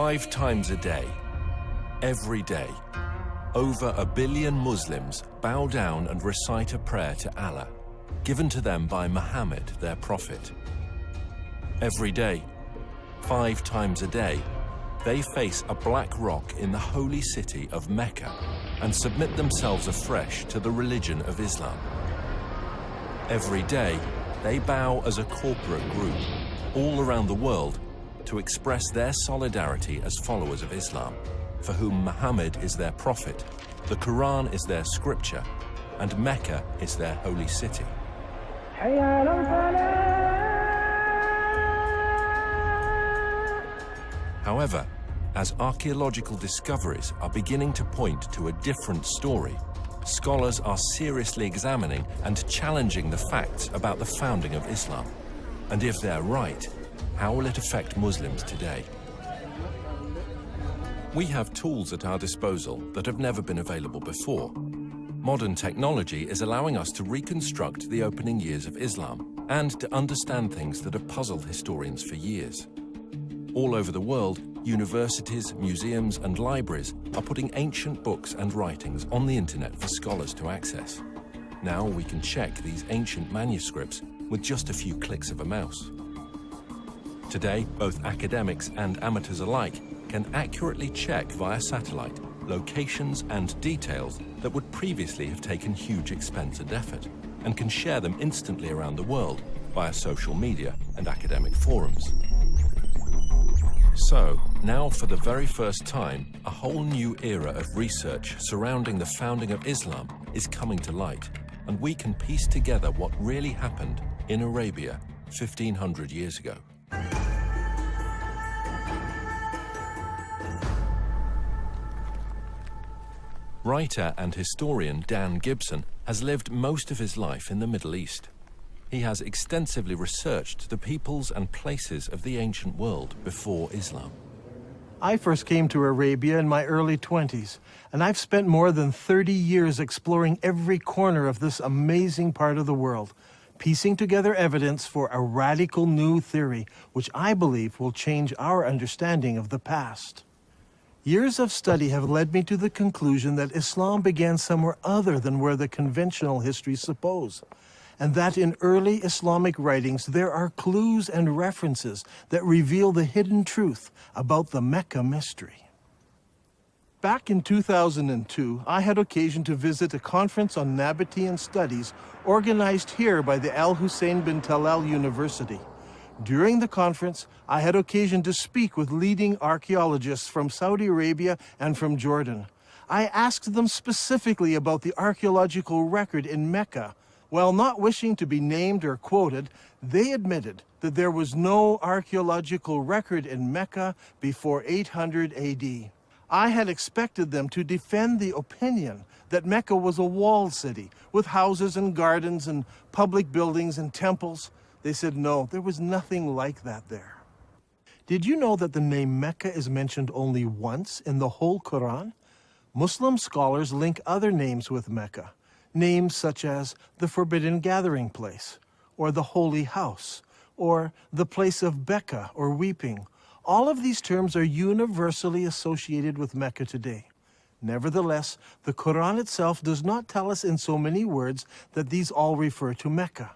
5 times a day, every day, over 1 billion Muslims bow down and recite a prayer to Allah, given to them by Muhammad, their prophet. Every day, 5 times a day, they face a black rock in the holy city of Mecca and submit themselves afresh to the religion of Islam. Every day, they bow as a corporate group all around the world to express their solidarity as followers of Islam, for whom Muhammad is their prophet, the Quran is their scripture, and Mecca is their holy city. However, as archaeological discoveries are beginning to point to a different story, scholars are seriously examining and challenging the facts about the founding of Islam. And if they're right, how will it affect Muslims today? We have tools at our disposal that have never been available before. Modern technology is allowing us to reconstruct the opening years of Islam and to understand things that have puzzled historians for years. All over the world, universities, museums, and libraries are putting ancient books and writings on the internet for scholars to access. Now we can check these ancient manuscripts with just a few clicks of a mouse. Today, both academics and amateurs alike can accurately check via satellite locations and details that would previously have taken huge expense and effort, and can share them instantly around the world via social media and academic forums. So, now for the very first time, a whole new era of research surrounding the founding of Islam is coming to light, and we can piece together what really happened in Arabia 1500 years ago. Writer and historian Dan Gibson has lived most of his life in the Middle East. He has extensively researched the peoples and places of the ancient world before Islam. I first came to Arabia in my early 20s, and I've spent more than 30 years exploring every corner of this amazing part of the world, piecing together evidence for a radical new theory, which I believe will change our understanding of the past. Years of study have led me to the conclusion that Islam began somewhere other than where the conventional histories suppose, and that in early Islamic writings there are clues and references that reveal the hidden truth about the Mecca mystery. Back in 2002, I had occasion to visit a conference on Nabatean studies organized here by the Al Hussein bin Talal University. During the conference, I had occasion to speak with leading archaeologists from Saudi Arabia and from Jordan. I asked them specifically about the archaeological record in Mecca. While not wishing to be named or quoted, they admitted that there was no archaeological record in Mecca before 800 AD. I had expected them to defend the opinion that Mecca was a walled city with houses and gardens and public buildings and temples. They said no, there was nothing like that there. Did you know that the name Mecca is mentioned only once in the whole Quran? Muslim scholars link other names with Mecca, names such as the Forbidden Gathering Place, or the Holy House, or the place of Becca or weeping. All of these terms are universally associated with Mecca today. Nevertheless, the Quran itself does not tell us in so many words that these all refer to Mecca.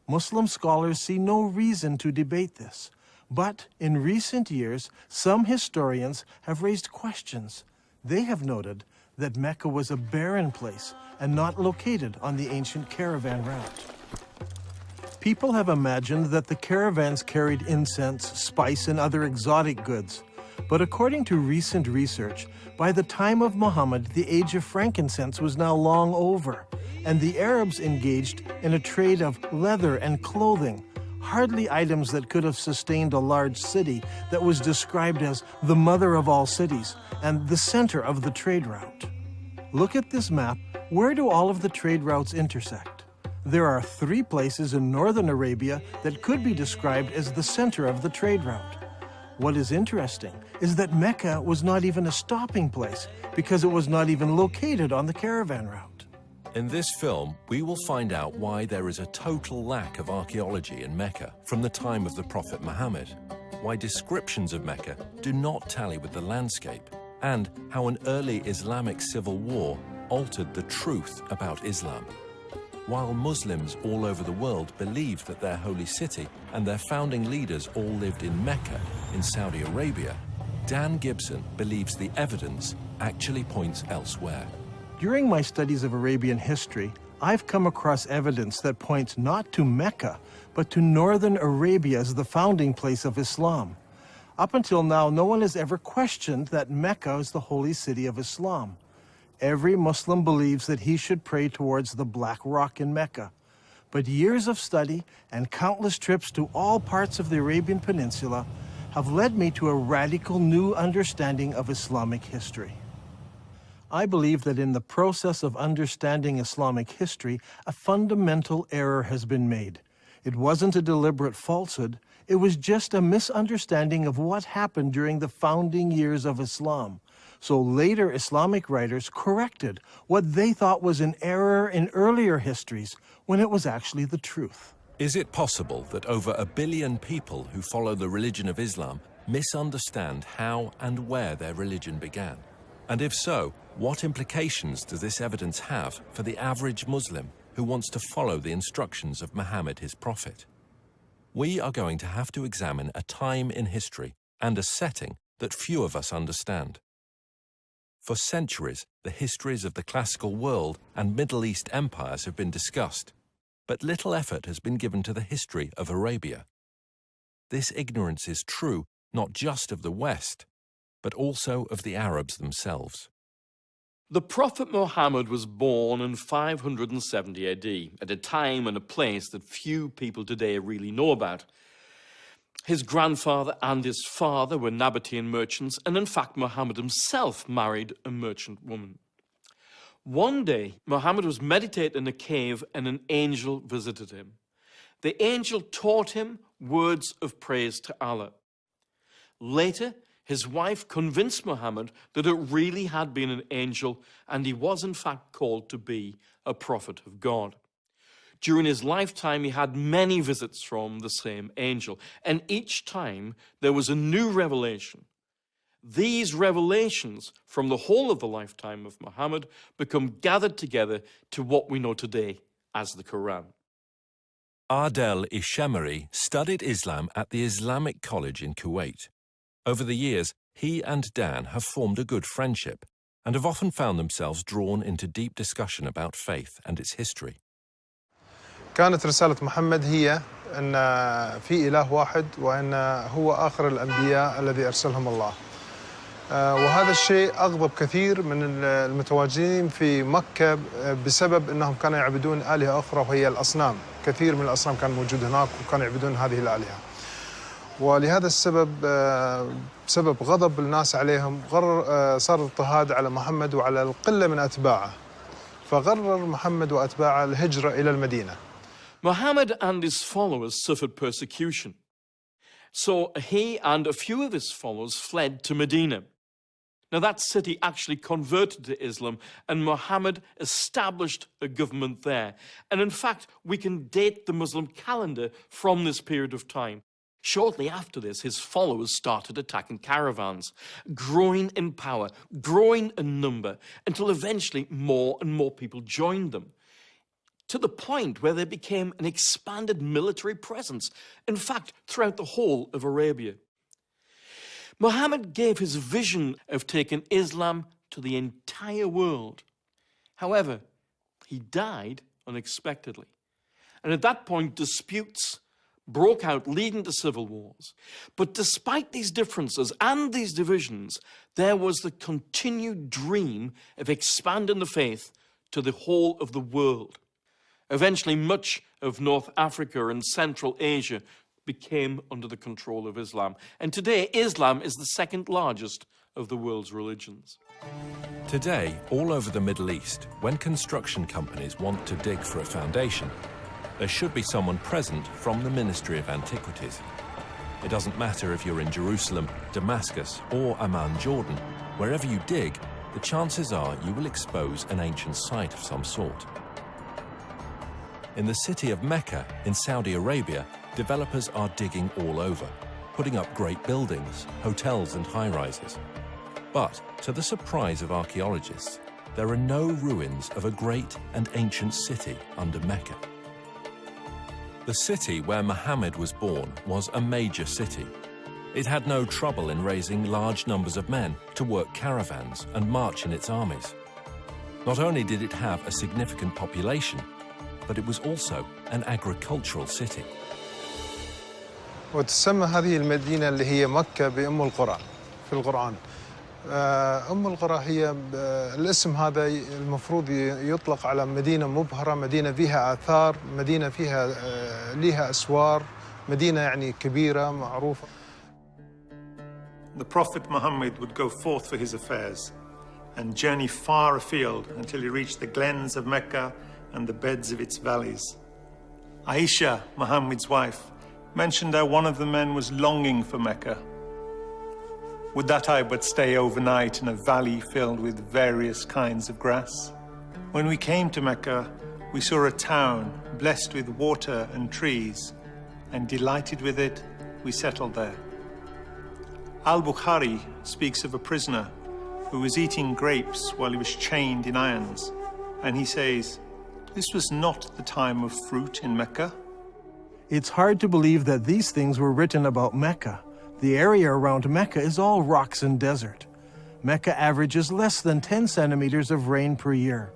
Muslim scholars see no reason to debate this, but in recent years, some historians have raised questions. They have noted that Mecca was a barren place and not located on the ancient caravan route. People have imagined that the caravans carried incense, spice, and other exotic goods. But according to recent research, by the time of Muhammad, the age of frankincense was now long over, and the Arabs engaged in a trade of leather and clothing, hardly items that could have sustained a large city that was described as the mother of all cities and the center of the trade route. Look at this map. Where do all of the trade routes intersect? There are 3 places in northern Arabia that could be described as the center of the trade route. What is interesting is that Mecca was not even a stopping place because it was not even located on the caravan route. In this film, we will find out why there is a total lack of archaeology in Mecca from the time of the Prophet Muhammad. why descriptions of Mecca do not tally with the landscape, and how an early Islamic civil war altered the truth about Islam. While Muslims all over the world believed that their holy city and their founding leaders all lived in Mecca, in Saudi Arabia, Dan Gibson believes the evidence actually points elsewhere. During my studies of Arabian history, I've come across evidence that points not to Mecca, but to northern Arabia as the founding place of Islam. Up until now, no one has ever questioned that Mecca is the holy city of Islam. Every Muslim believes that he should pray towards the Black Rock in Mecca. But years of study and countless trips to all parts of the Arabian Peninsula have led me to a radical new understanding of Islamic history. I believe that in the process of understanding Islamic history, a fundamental error has been made. It wasn't a deliberate falsehood, it was just a misunderstanding of what happened during the founding years of Islam. So later Islamic writers corrected what they thought was an error in earlier histories when it was actually the truth. Is it possible that over 1 billion people who follow the religion of Islam misunderstand how and where their religion began? And if so, what implications does this evidence have for the average Muslim who wants to follow the instructions of Muhammad, his prophet? We are going to have to examine a time in history and a setting that few of us understand. For centuries, the histories of the classical world and Middle East empires have been discussed, but little effort has been given to the history of Arabia. This ignorance is true not just of the West, but also of the Arabs themselves. The Prophet Muhammad was born in 570 AD, at a time and a place that few people today really know about. His grandfather and his father were Nabatean merchants, and in fact Muhammad himself married a merchant woman. One day, Muhammad was meditating in a cave and an angel visited him. The angel taught him words of praise to Allah. Later, his wife convinced Muhammad that it really had been an angel and he was in fact called to be a prophet of God. During his lifetime, he had many visits from the same angel, and each time there was a new revelation. These revelations from the whole of the lifetime of Muhammad become gathered together to what we know today as the Quran. Adel Ishemeri studied Islam at the Islamic College in Kuwait. Over the years, he and Dan have formed a good friendship and have often found themselves drawn into deep discussion about faith and its history. كانت رسالة محمد هي أن في إله واحد وأن هو آخر الأنبياء الذي أرسلهم الله. وهذا الشيء أغضب كثير من المتواجدين في مكة بسبب أنهم كانوا يعبدون آلهة أخرى وهي الأصنام. كثير من الأصنام كان موجود هناك وكانوا يعبدون هذه الآلهة. ولهذا السبب بسبب غضب الناس عليهم صار اضطهاد على محمد وعلى القلة من أتباعه. فقرر محمد وأتباعه الهجرة إلى المدينة. Muhammad and his followers suffered persecution. So he and a few of his followers fled to Medina. Now that city actually converted to Islam and Muhammad established a government there. And in fact, we can date the Muslim calendar from this period of time. Shortly after this, his followers started attacking caravans, growing in power, growing in number, until eventually more and more people joined them, to the point where they became an expanded military presence, in fact, throughout the whole of Arabia. Muhammad gave his vision of taking Islam to the entire world. However, he died unexpectedly. And at that point, disputes broke out, leading to civil wars. But despite these differences and these divisions, there was the continued dream of expanding the faith to the whole of the world. Eventually, much of North Africa and Central Asia became under the control of Islam. And today, Islam is the second largest of the world's religions. Today, all over the Middle East, when construction companies want to dig for a foundation, there should be someone present from the Ministry of Antiquities. It doesn't matter if you're in Jerusalem, Damascus, or Amman, Jordan. Wherever you dig, the chances are you will expose an ancient site of some sort. In the city of Mecca in Saudi Arabia, developers are digging all over, putting up great buildings, hotels and high-rises. But, to the surprise of archaeologists, there are no ruins of a great and ancient city under Mecca. The city where Muhammad was born was a major city. It had no trouble in raising large numbers of men to work caravans and march in its armies. Not only did it have a significant population, but it was also an agricultural city. وتسمى هذه المدينة اللي هي مكة بأم القرى في القرآن. أم القرى هي الاسم هذا المفروض يطلق على مدينة مبهرة، مدينة فيها آثار، مدينة فيها لها أسوار، مدينة يعني كبيرة معروفة. The Prophet Muhammad would go forth for his affairs and journey far afield until he reached the glens of Mecca and the beds of its valleys. Aisha, Muhammad's wife, mentioned how one of the men was longing for Mecca. Would that I but stay overnight in a valley filled with various kinds of grass? When we came to Mecca, we saw a town blessed with water and trees, and delighted with it, we settled there. Al-Bukhari speaks of a prisoner who was eating grapes while he was chained in irons, and he says, "This was not the time of fruit in Mecca." It's hard to believe that these things were written about Mecca. The area around Mecca is all rocks and desert. Mecca averages less than 10 centimeters of rain per year.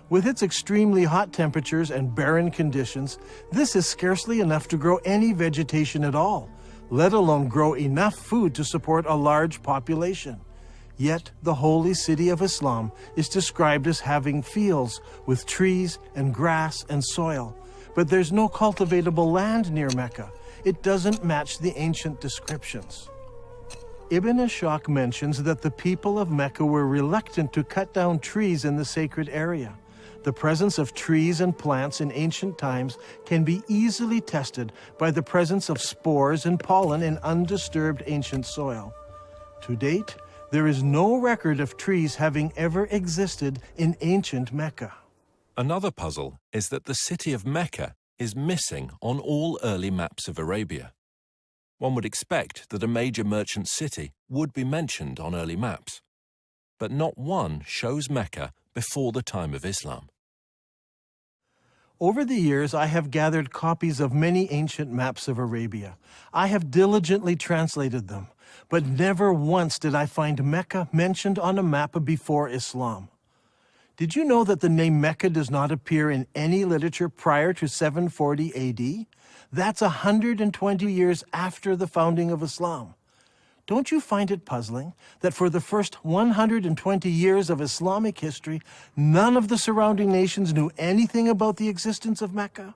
With its extremely hot temperatures and barren conditions, this is scarcely enough to grow any vegetation at all, let alone grow enough food to support a large population. Yet the holy city of Islam is described as having fields with trees and grass and soil. But there's no cultivatable land near Mecca. It doesn't match the ancient descriptions. Ibn Ishaq mentions that the people of Mecca were reluctant to cut down trees in the sacred area. The presence of trees and plants in ancient times can be easily tested by the presence of spores and pollen in undisturbed ancient soil. To date, there is no record of trees having ever existed in ancient Mecca. Another puzzle is that the city of Mecca is missing on all early maps of Arabia. One would expect that a major merchant city would be mentioned on early maps, but not one shows Mecca before the time of Islam. Over the years, I have gathered copies of many ancient maps of Arabia. I have diligently translated them, but never once did I find Mecca mentioned on a map before Islam. Did you know that the name Mecca does not appear in any literature prior to 740 AD? That's 120 years after the founding of Islam. Don't you find it puzzling that for the first 120 years of Islamic history, none of the surrounding nations knew anything about the existence of Mecca?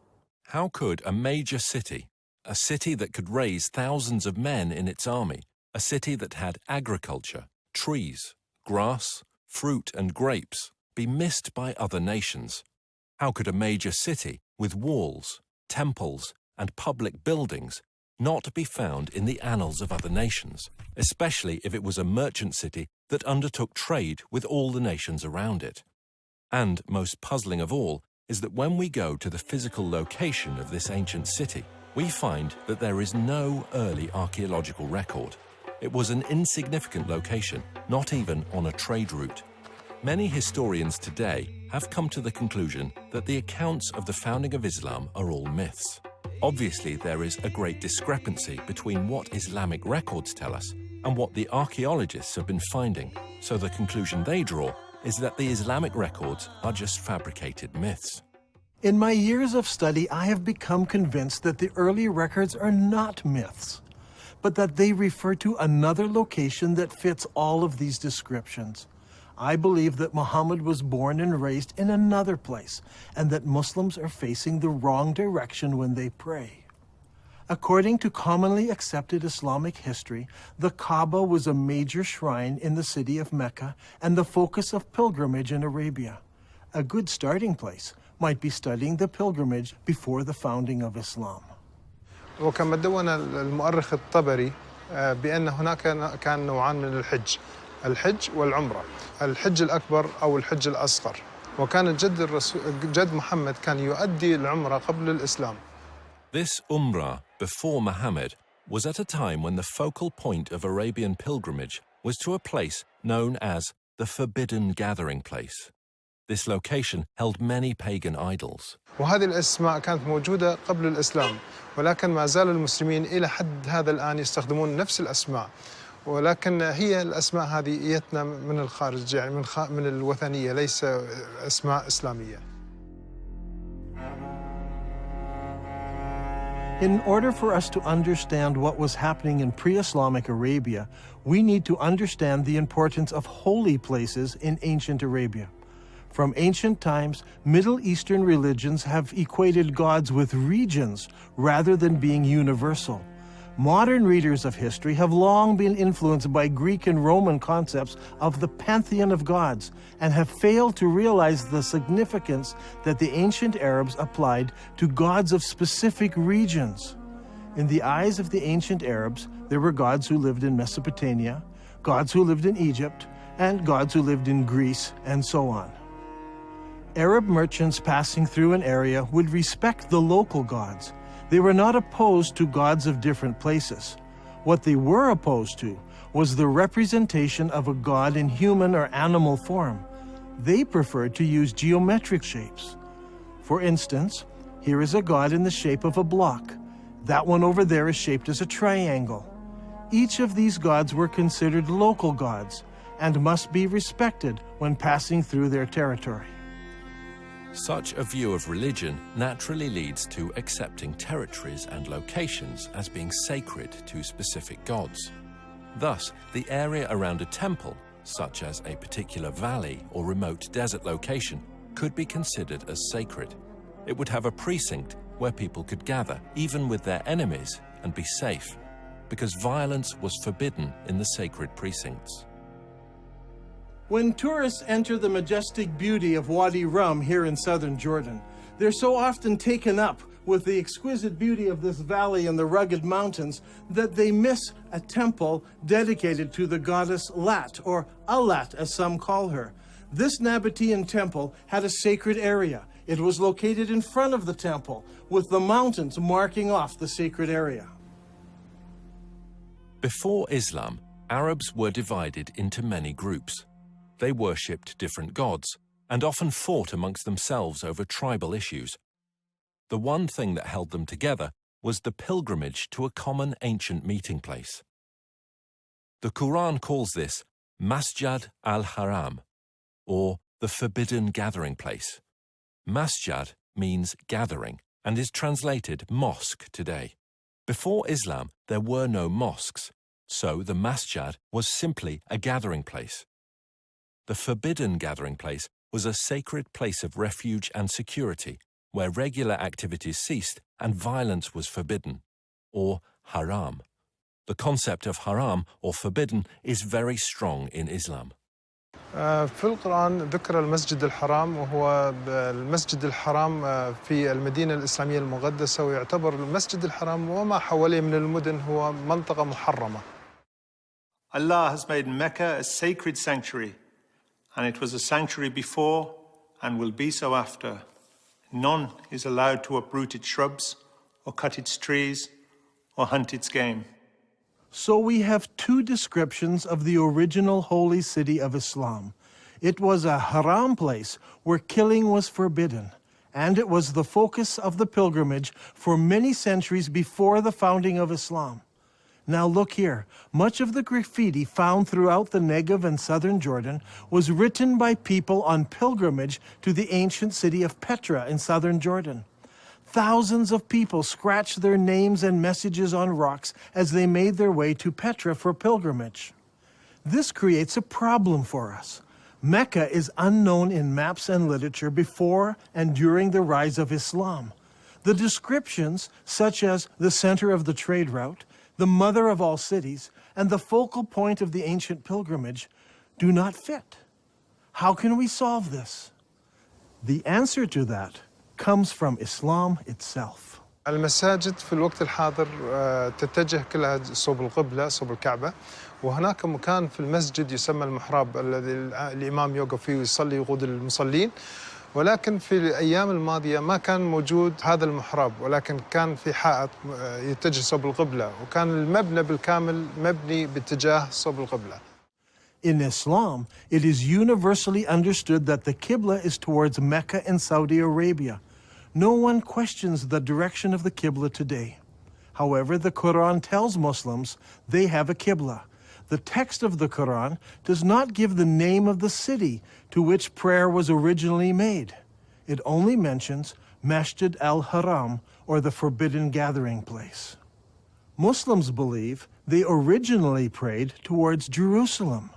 How could a major city, a city that could raise thousands of men in its army, a city that had agriculture, trees, grass, fruit and grapes, be missed by other nations? How could a major city with walls, temples, and public buildings not be found in the annals of other nations, especially if it was a merchant city that undertook trade with all the nations around it? And most puzzling of all is that when we go to the physical location of this ancient city, we find that there is no early archaeological record. It was an insignificant location, not even on a trade route. Many historians today have come to the conclusion that the accounts of the founding of Islam are all myths. Obviously, there is a great discrepancy between what Islamic records tell us and what the archaeologists have been finding, so the conclusion they draw is that the Islamic records are just fabricated myths. In my years of study, I have become convinced that the early records are not myths, but that they refer to another location that fits all of these descriptions. I believe that Muhammad was born and raised in another place, and that Muslims are facing the wrong direction when they pray. According to commonly accepted Islamic history, the Kaaba was a major shrine in the city of Mecca and the focus of pilgrimage in Arabia. A good starting place might be studying the pilgrimage before the founding of Islam. وكما دون المؤرخ الطبري بأن هناك كان نوعان من الحج، الحج والعمرة. الحج الأكبر أو الحج الأصغر، وكان جد محمد كان يؤدي العمرة قبل الإسلام. This Umrah before Muhammad was at a time when the focal point of Arabian pilgrimage was to a place known as the Forbidden Gathering Place. This location held many pagan idols. وهذه الأسماء كانت موجودة قبل الإسلام، ولكن ما زال المسلمين إلى حد هذا الآن يستخدمون نفس الأسماء، ولكن هي الأسماء هذه إتنا من الخارج، يعني من الوثنية، ليس أسماء إسلامية. In order for us to understand what was happening in pre-Islamic Arabia, we need to understand the importance of holy places in ancient Arabia. From ancient times, Middle Eastern religions have equated gods with regions rather than being universal. Modern readers of history have long been influenced by Greek and Roman concepts of the pantheon of gods and have failed to realize the significance that the ancient Arabs applied to gods of specific regions. In the eyes of the ancient Arabs, there were gods who lived in Mesopotamia, gods who lived in Egypt, and gods who lived in Greece, and so on. Arab merchants passing through an area would respect the local gods. They were not opposed to gods of different places. What they were opposed to was the representation of a god in human or animal form. They preferred to use geometric shapes. For instance, here is a god in the shape of a block. That one over there is shaped as a triangle. Each of these gods were considered local gods and must be respected when passing through their territory. Such a view of religion naturally leads to accepting territories and locations as being sacred to specific gods. Thus, the area around a temple, such as a particular valley or remote desert location, could be considered as sacred. It would have a precinct where people could gather, even with their enemies, and be safe, because violence was forbidden in the sacred precincts. When tourists enter the majestic beauty of Wadi Rum here in southern Jordan, they're so often taken up with the exquisite beauty of this valley and the rugged mountains that they miss a temple dedicated to the goddess Lat, or Allat as some call her. This Nabatean temple had a sacred area. It was located in front of the temple, with the mountains marking off the sacred area. Before Islam, Arabs were divided into many groups. They worshipped different gods and often fought amongst themselves over tribal issues. The one thing that held them together was the pilgrimage to a common ancient meeting place. The Quran calls this Masjid al-Haram, or the Forbidden Gathering Place. Masjid means gathering and is translated mosque today. Before Islam, there were no mosques, so the masjid was simply a gathering place. The Forbidden Gathering Place was a sacred place of refuge and security, where regular activities ceased and violence was forbidden, or haram. The concept of haram, or forbidden, is very strong in Islam. في القرآن ذكر المسجد الحرام، وهو المسجد الحرام في المدينة الإسلامية المقدسة، ويعتبر المسجد الحرام وما حواليه من المدن هو منطقة محرمة. Allah has made Mecca a sacred sanctuary, and it was a sanctuary before and will be so after. None is allowed to uproot its shrubs or cut its trees or hunt its game. So we have two descriptions of the original holy city of Islam. It was a haram place where killing was forbidden, and it was the focus of the pilgrimage for many centuries before the founding of Islam. Now look here, much of the graffiti found throughout the Negev and southern Jordan was written by people on pilgrimage to the ancient city of Petra in southern Jordan. Thousands of people scratched their names and messages on rocks as they made their way to Petra for pilgrimage. This creates a problem for us. Mecca is unknown in maps and literature before and during the rise of Islam. The descriptions, such as the center of the trade route, the mother of all cities, and the focal point of the ancient pilgrimage, do not fit. How can we solve this? The answer to that comes from Islam itself. المساجد في الوقت الحاضر تتجه كلها صوب القبلة، صوب الكعبة، وهناك مكان في المسجد يسمى المحراب الذي الإمام يوقف فيه ويصلي يقود المصلين، ولكن في الأيام الماضية ما كان موجود هذا المحراب، ولكن كان في حائط يتجه صوب القبلة، وكان المبنى بالكامل مبني باتجاه صوب القبلة. In Islam, it is universally understood that the Qibla is towards Mecca in Saudi Arabia. No one questions the direction of the Qibla today. However, the Quran tells Muslims they have a Qibla. The text of the Quran does not give the name of the city to which prayer was originally made. It only mentions Masjid al-Haram, or the forbidden gathering place. Muslims believe they originally prayed towards Jerusalem.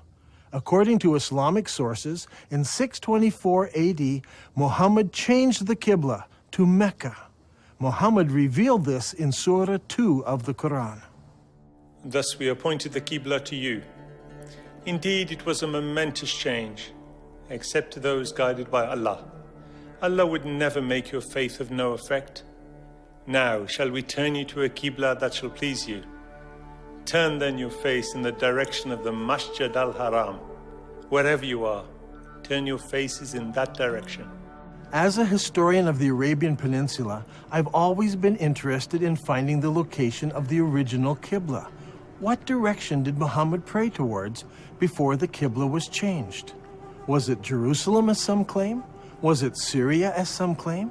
According to Islamic sources, in 624 AD, Muhammad changed the Qibla to Mecca. Muhammad revealed this in Surah 2 of the Quran. Thus we appointed the Qibla to you. Indeed, it was a momentous change, except to those guided by Allah. Allah would never make your faith of no effect. Now shall we turn you to a Qibla that shall please you. Turn then your face in the direction of the Masjid al-Haram. Wherever you are, turn your faces in that direction. As a historian of the Arabian Peninsula, I've always been interested in finding the location of the original Qibla. What direction did Muhammad pray towards before the Qibla was changed? Was it Jerusalem, as some claim? Was it Syria, as some claim?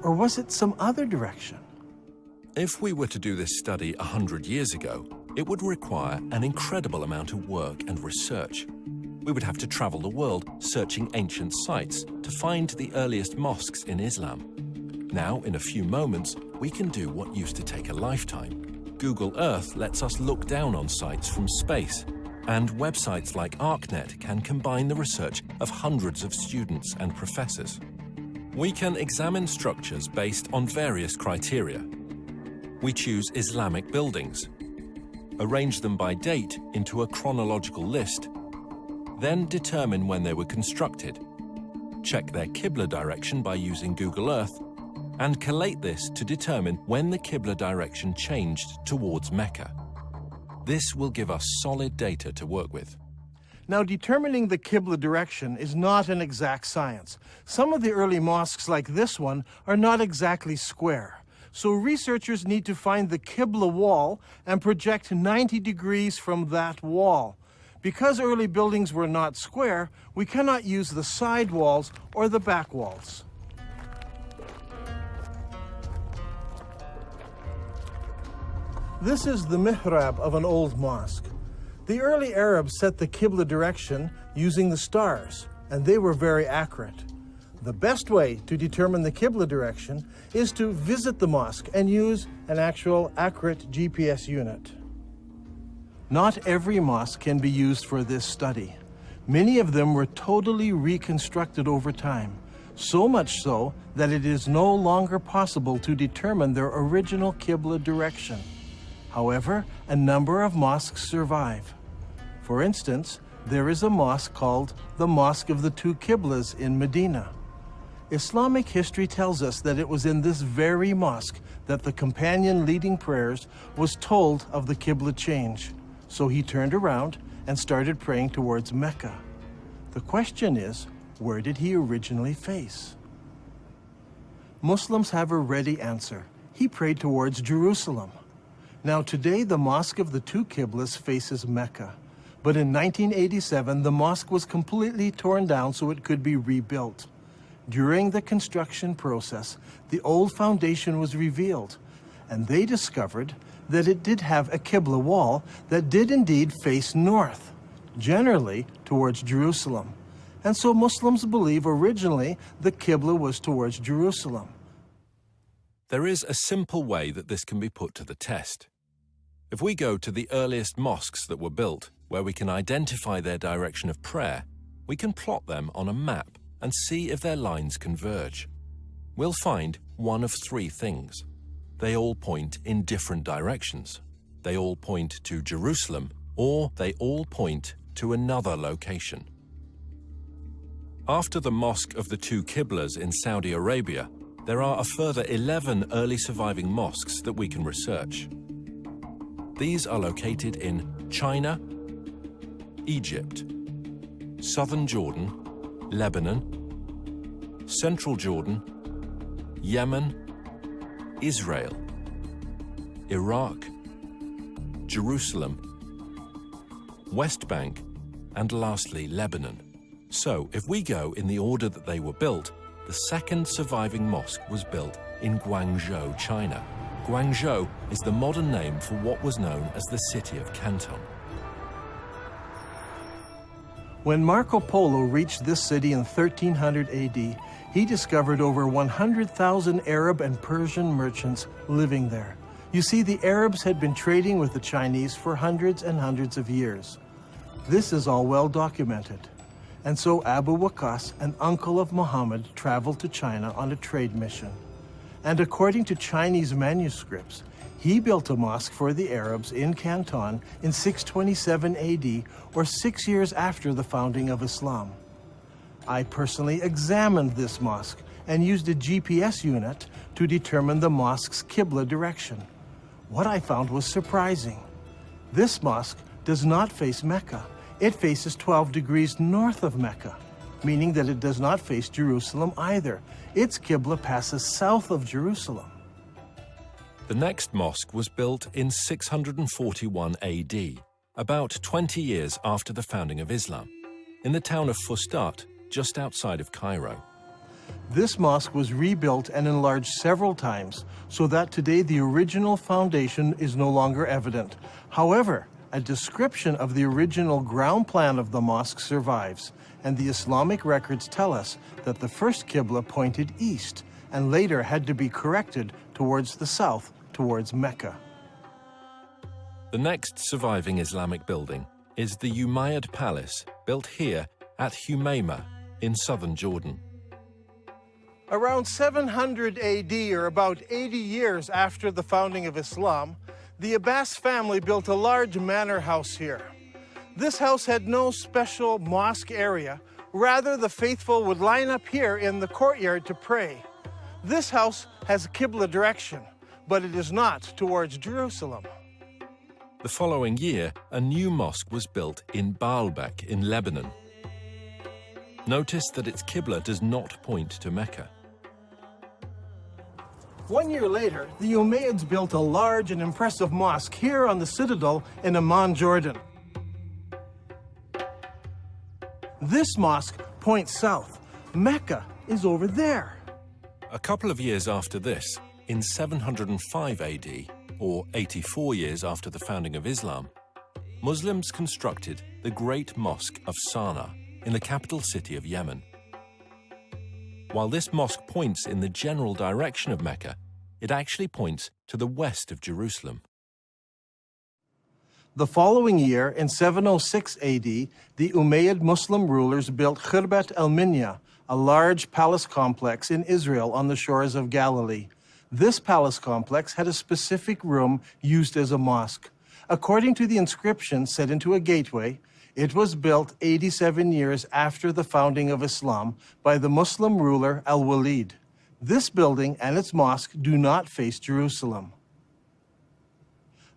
Or was it some other direction? If we were to do this study 100 years ago, it would require an incredible amount of work and research. We would have to travel the world searching ancient sites to find the earliest mosques in Islam. Now, in a few moments, we can do what used to take a lifetime. Google Earth lets us look down on sites from space, and websites like ArcNet can combine the research of hundreds of students and professors. We can examine structures based on various criteria. We choose Islamic buildings, arrange them by date into a chronological list, then determine when they were constructed, check their Qibla direction by using Google Earth, and collate this to determine when the Qibla direction changed towards Mecca. This will give us solid data to work with. Now, determining the Qibla direction is not an exact science. Some of the early mosques, like this one, are not exactly square. So researchers need to find the Qibla wall and project 90 degrees from that wall. Because early buildings were not square, we cannot use the side walls or the back walls. This is the mihrab of an old mosque. The early Arabs set the Qibla direction using the stars, and they were very accurate. The best way to determine the Qibla direction is to visit the mosque and use an actual accurate GPS unit. Not every mosque can be used for this study. Many of them were totally reconstructed over time, so much so that it is no longer possible to determine their original Qibla direction. However, a number of mosques survive. For instance, there is a mosque called the Mosque of the Two Qiblas in Medina. Islamic history tells us that it was in this very mosque that the companion leading prayers was told of the Qibla change. So he turned around and started praying towards Mecca. The question is, where did he originally face? Muslims have a ready answer. He prayed towards Jerusalem. Now today, the Mosque of the Two Qiblas faces Mecca. But in 1987, the mosque was completely torn down so it could be rebuilt. During the construction process, the old foundation was revealed, and they discovered that it did have a Qibla wall that did indeed face north, generally towards Jerusalem. And so Muslims believe originally the Qibla was towards Jerusalem. There is a simple way that this can be put to the test. If we go to the earliest mosques that were built, where we can identify their direction of prayer, we can plot them on a map and see if their lines converge. We'll find one of three things. They all point in different directions. They all point to Jerusalem, or they all point to another location. After the Mosque of the Two Qiblas in Saudi Arabia, there are a further 11 early surviving mosques that we can research. These are located in China, Egypt, southern Jordan, Lebanon, Central Jordan, Yemen, Israel, Iraq, Jerusalem, West Bank, and lastly Lebanon. So, if we go in the order that they were built, the second surviving mosque was built in Guangzhou, China. Guangzhou is the modern name for what was known as the city of Canton. When Marco Polo reached this city in 1300 AD, he discovered over 100,000 Arab and Persian merchants living there. You see, the Arabs had been trading with the Chinese for hundreds and hundreds of years. This is all well documented. And so Abu Waqas, an uncle of Muhammad, traveled to China on a trade mission. And according to Chinese manuscripts, he built a mosque for the Arabs in Canton in 627 AD, or 6 years after the founding of Islam. I personally examined this mosque and used a GPS unit to determine the mosque's Qibla direction. What I found was surprising. This mosque does not face Mecca. It faces 12 degrees north of Mecca, meaning that it does not face Jerusalem either. Its Qibla passes south of Jerusalem. The next mosque was built in 641 AD, about 20 years after the founding of Islam, in the town of Fustat, just outside of Cairo. This mosque was rebuilt and enlarged several times, so that today the original foundation is no longer evident. However, a description of the original ground plan of the mosque survives, and the Islamic records tell us that the first Qibla pointed east and later had to be corrected towards the south, towards Mecca. The next surviving Islamic building is the Umayyad Palace, built here at Humayma in southern Jordan. Around 700 AD, or about 80 years after the founding of Islam, the Abbas family built a large manor house here. This house had no special mosque area. Rather, the faithful would line up here in the courtyard to pray. This house has a Qibla direction, but it is not towards Jerusalem. The following year, a new mosque was built in Baalbek in Lebanon. Notice that its Qibla does not point to Mecca. 1 year later, the Umayyads built a large and impressive mosque here on the citadel in Amman, Jordan. This mosque points south. Mecca is over there. A couple of years after this, in 705 AD, or 84 years after the founding of Islam, Muslims constructed the Great Mosque of Sana'a in the capital city of Yemen. While this mosque points in the general direction of Mecca, it actually points to the west of Jerusalem. The following year, in 706 AD, the Umayyad Muslim rulers built Khirbat al-Minya, a large palace complex in Israel on the shores of Galilee. This palace complex had a specific room used as a mosque. According to the inscription set into a gateway, it was built 87 years after the founding of Islam by the Muslim ruler Al-Walid. This building and its mosque do not face Jerusalem.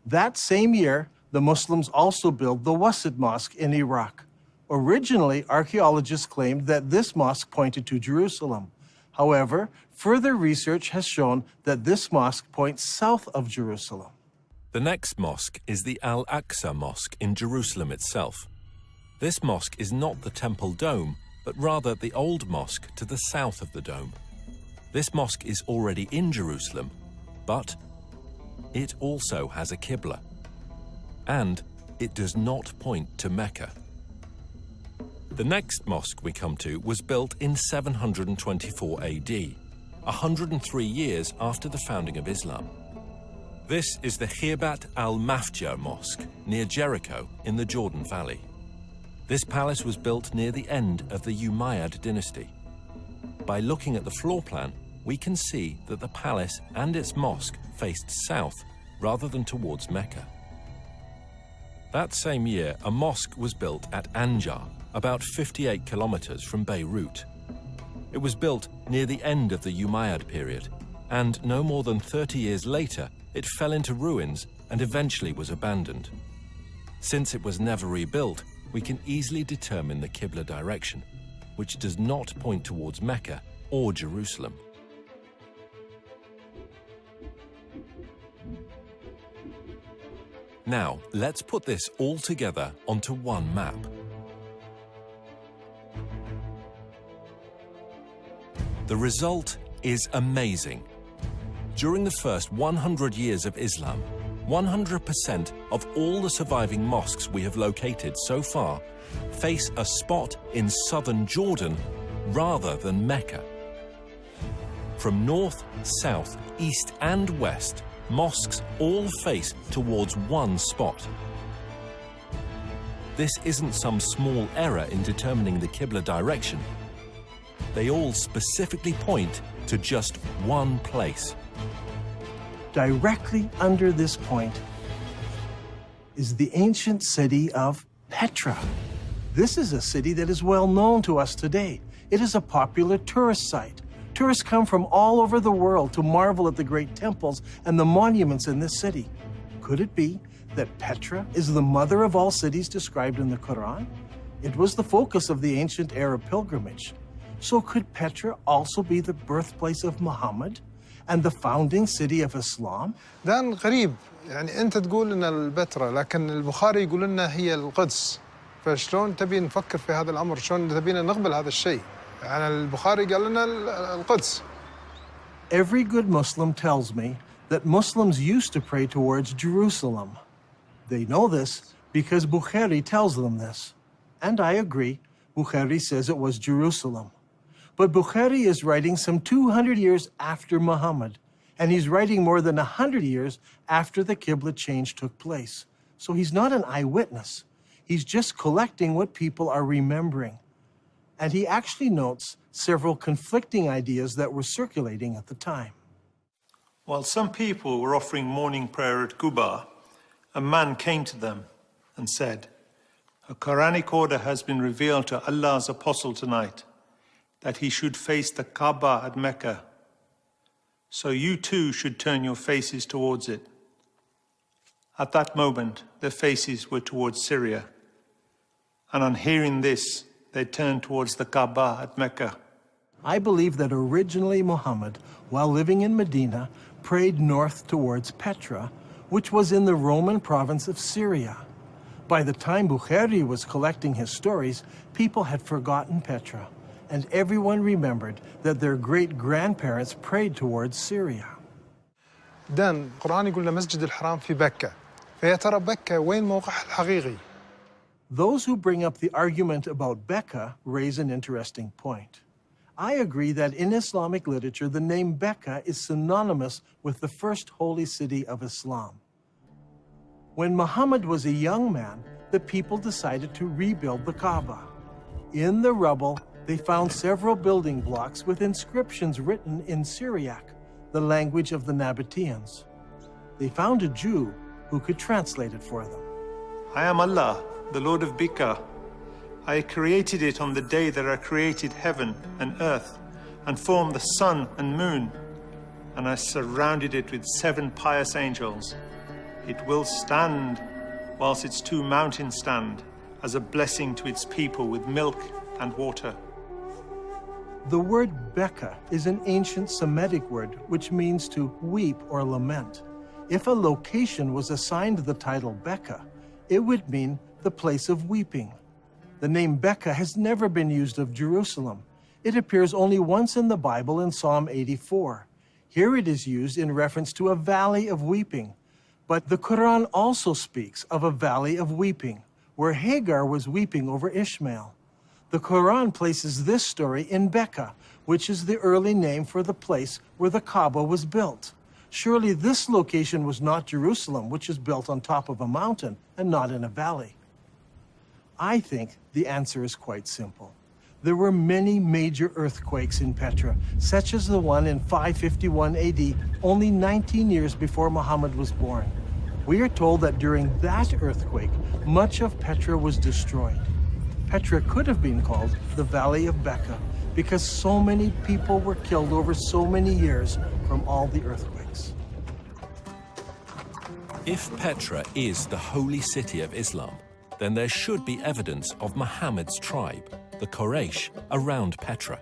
That same year, the Muslims also built the Wasit Mosque in Iraq. Originally, archaeologists claimed that this mosque pointed to Jerusalem. However, further research has shown that this mosque points south of Jerusalem. The next mosque is the Al-Aqsa Mosque in Jerusalem itself. This mosque is not the temple dome, but rather the old mosque to the south of the dome. This mosque is already in Jerusalem, but it also has a Qibla. And it does not point to Mecca. The next mosque we come to was built in 724 AD, 103 years after the founding of Islam. This is the Khirbat al-Mafja Mosque near Jericho in the Jordan Valley. This palace was built near the end of the Umayyad dynasty. By looking at the floor plan, we can see that the palace and its mosque faced south rather than towards Mecca. That same year, a mosque was built at Anjar, about 58 kilometers from Beirut. It was built near the end of the Umayyad period, and no more than 30 years later, it fell into ruins and eventually was abandoned. Since it was never rebuilt, we can easily determine the Qibla direction, which does not point towards Mecca or Jerusalem. Now, let's put this all together onto one map. The result is amazing. During the first 100 years of Islam, 100% of all the surviving mosques we have located so far face a spot in southern Jordan rather than Mecca. From north, south, east and west, mosques all face towards one spot. This isn't some small error in determining the kibla direction. They all specifically point to just one place. Directly under this point is the ancient city of Petra. This is a city that is well known to us today. It is a popular tourist site. Tourists come from all over the world to marvel at the great temples and the monuments in this city. Could it be that Petra is the mother of all cities described in the Quran? It was the focus of the ancient Arab pilgrimage. So could Petra also be the birthplace of Muhammad and the founding city of Islam? دان غريب، يعني أنت تقول إن البتراء لكن البخاري يقول لنا هي القدس، فشلون تبي نفكر في هذا الأمر؟ شلون تبينا نقبل هذا الشيء؟ يعني البخاري قال لنا القدس. Every good Muslim tells me that Muslims used to pray towards Jerusalem. They know this because Bukhari tells them this. And I agree, Bukhari says it was Jerusalem. But Bukhari is writing some 200 years after Muhammad, and he's writing more than 100 years after the Qibla change took place. So he's not an eyewitness. He's just collecting what people are remembering. And he actually notes several conflicting ideas that were circulating at the time. While some people were offering morning prayer at Quba, a man came to them and said, "A Quranic order has been revealed to Allah's apostle tonight, that he should face the Kaaba at Mecca. So you too should turn your faces towards it." At that moment, their faces were towards Syria. And on hearing this, they turned towards the Kaaba at Mecca. I believe that originally Muhammad, while living in Medina, prayed north towards Petra, which was in the Roman province of Syria. By the time Bukhari was collecting his stories, people had forgotten Petra, and everyone remembered that their great-grandparents prayed towards Syria. دان القرآن يقول لنا مسجد الحرام في بكة، فيا ترى بكة وين موقعها الحقيقي؟ Those who bring up the argument about Becca raise an interesting point. I agree that in Islamic literature, the name Becca is synonymous with the first holy city of Islam. When Muhammad was a young man, the people decided to rebuild the Kaaba. In the rubble, they found several building blocks with inscriptions written in Syriac, the language of the Nabateans. They found a Jew who could translate it for them. "I am Allah, the Lord of Bika. I created it on the day that I created heaven and earth and formed the sun and moon, and I surrounded it with 7 pious angels. It will stand whilst its 2 mountains stand, as a blessing to its people with milk and water." The word Becca is an ancient Semitic word which means to weep or lament. If a location was assigned the title Becca, it would mean the place of weeping. The name Becca has never been used of Jerusalem. It appears only once in the Bible in Psalm 84. Here it is used in reference to a valley of weeping. But the Quran also speaks of a valley of weeping, where Hagar was weeping over Ishmael. The Quran places this story in Becca, which is the early name for the place where the Kaaba was built. Surely this location was not Jerusalem, which is built on top of a mountain and not in a valley. I think the answer is quite simple. There were many major earthquakes in Petra, such as the one in 551 AD, only 19 years before Muhammad was born. We are told that during that earthquake, much of Petra was destroyed. Petra could have been called the Valley of Becca because so many people were killed over so many years from all the earthquakes. If Petra is the holy city of Islam, then there should be evidence of Muhammad's tribe, the Quraysh, around Petra.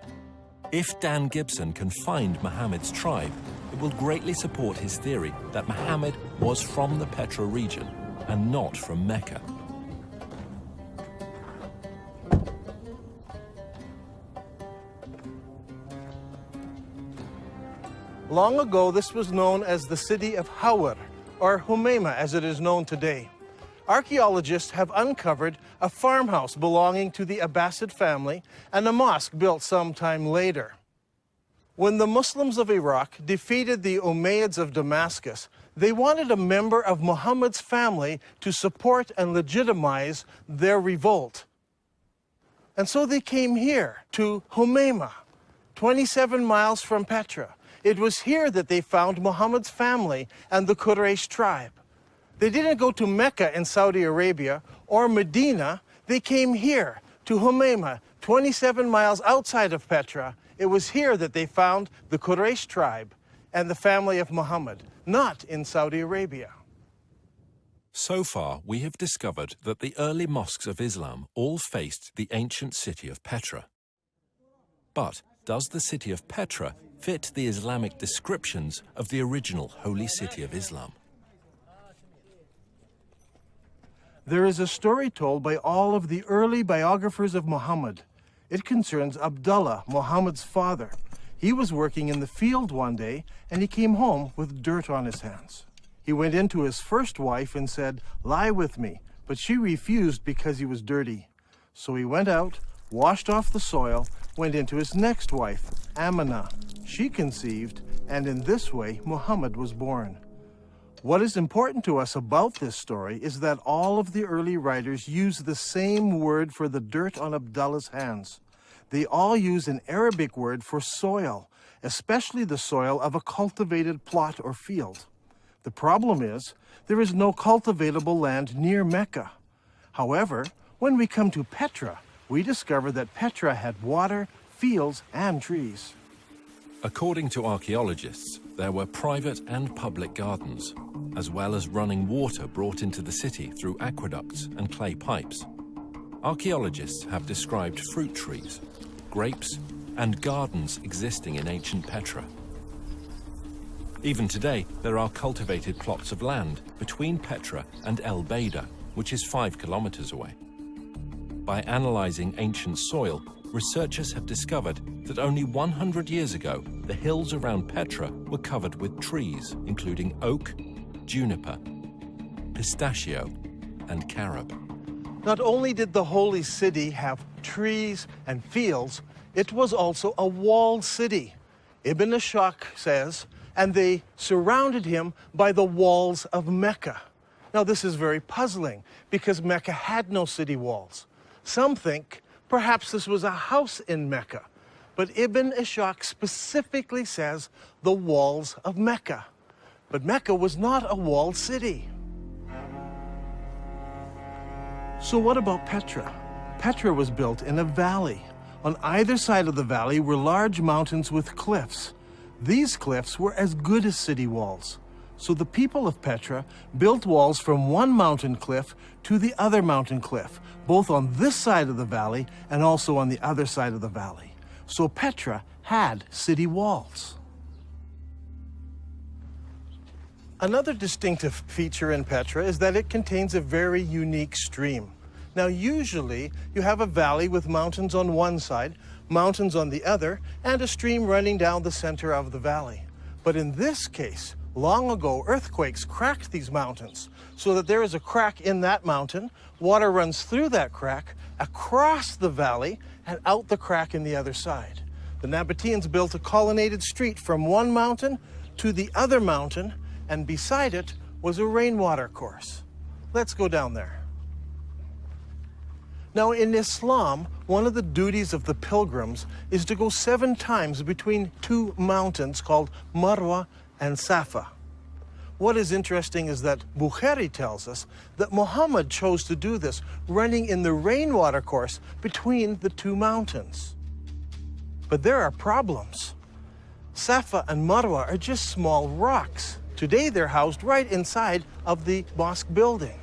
If Dan Gibson can find Muhammad's tribe, it will greatly support his theory that Muhammad was from the Petra region and not from Mecca. Long ago, this was known as the city of Hawar, or Humayma as it is known today. Archaeologists have uncovered a farmhouse belonging to the Abbasid family and a mosque built sometime later. When the Muslims of Iraq defeated the Umayyads of Damascus, they wanted a member of Muhammad's family to support and legitimize their revolt. And so they came here to Humayma, 27 miles from Petra. It was here that they found Muhammad's family and the Quraysh tribe. They didn't go to Mecca in Saudi Arabia or Medina. They came here to Humayma, 27 miles outside of Petra. It was here that they found the Quraysh tribe and the family of Muhammad, not in Saudi Arabia. So far, we have discovered that the early mosques of Islam all faced the ancient city of Petra. But does the city of Petra fit the Islamic descriptions of the original holy city of Islam? There is a story told by all of the early biographers of Muhammad. It concerns Abdullah, Muhammad's father. He was working in the field one day and he came home with dirt on his hands. He went in to his first wife and said, "Lie with me," but she refused because he was dirty. So he went out, washed off the soil, went into his next wife, Amina. She conceived, and in this way, Muhammad was born. What is important to us about this story is that all of the early writers use the same word for the dirt on Abdullah's hands. They all use an Arabic word for soil, especially the soil of a cultivated plot or field. The problem is, there is no cultivatable land near Mecca. However, when we come to Petra, we discover that Petra had water, fields, and trees. According to archaeologists, there were private and public gardens, as well as running water brought into the city through aqueducts and clay pipes. Archaeologists have described fruit trees, grapes, and gardens existing in ancient Petra. Even today, there are cultivated plots of land between Petra and El Beida, which is 5 kilometers away. By analyzing ancient soil, researchers have discovered that only 100 years ago, the hills around Petra were covered with trees, including oak, juniper, pistachio, and carob. Not only did the holy city have trees and fields, it was also a walled city. Ibn Ishaq says, and they surrounded him by the walls of Mecca. Now this is very puzzling because Mecca had no city walls. Some think perhaps this was a house in Mecca, but Ibn Ishaq specifically says the walls of Mecca. But Mecca was not a walled city. So what about Petra? Petra was built in a valley. On either side of the valley were large mountains with cliffs. These cliffs were as good as city walls. So the people of Petra built walls from one mountain cliff to the other mountain cliff, both on this side of the valley and also on the other side of the valley. So Petra had city walls. Another distinctive feature in Petra is that it contains a very unique stream. Now, usually you have a valley with mountains on one side, mountains on the other, and a stream running down the center of the valley. But in this case, long ago, earthquakes cracked these mountains so that there is a crack in that mountain, water runs through that crack, across the valley, and out the crack in the other side. The Nabateans built a colonnaded street from one mountain to the other mountain, and beside it was a rainwater course. Let's go down there. Now, in Islam, one of the duties of the pilgrims is to go 7 times between 2 mountains called Marwa and Safa. What is interesting is that Bukhari tells us that Muhammad chose to do this, running in the rainwater course between the 2 mountains. But there are problems. Safa and Marwa are just small rocks. Today they're housed right inside of the mosque building.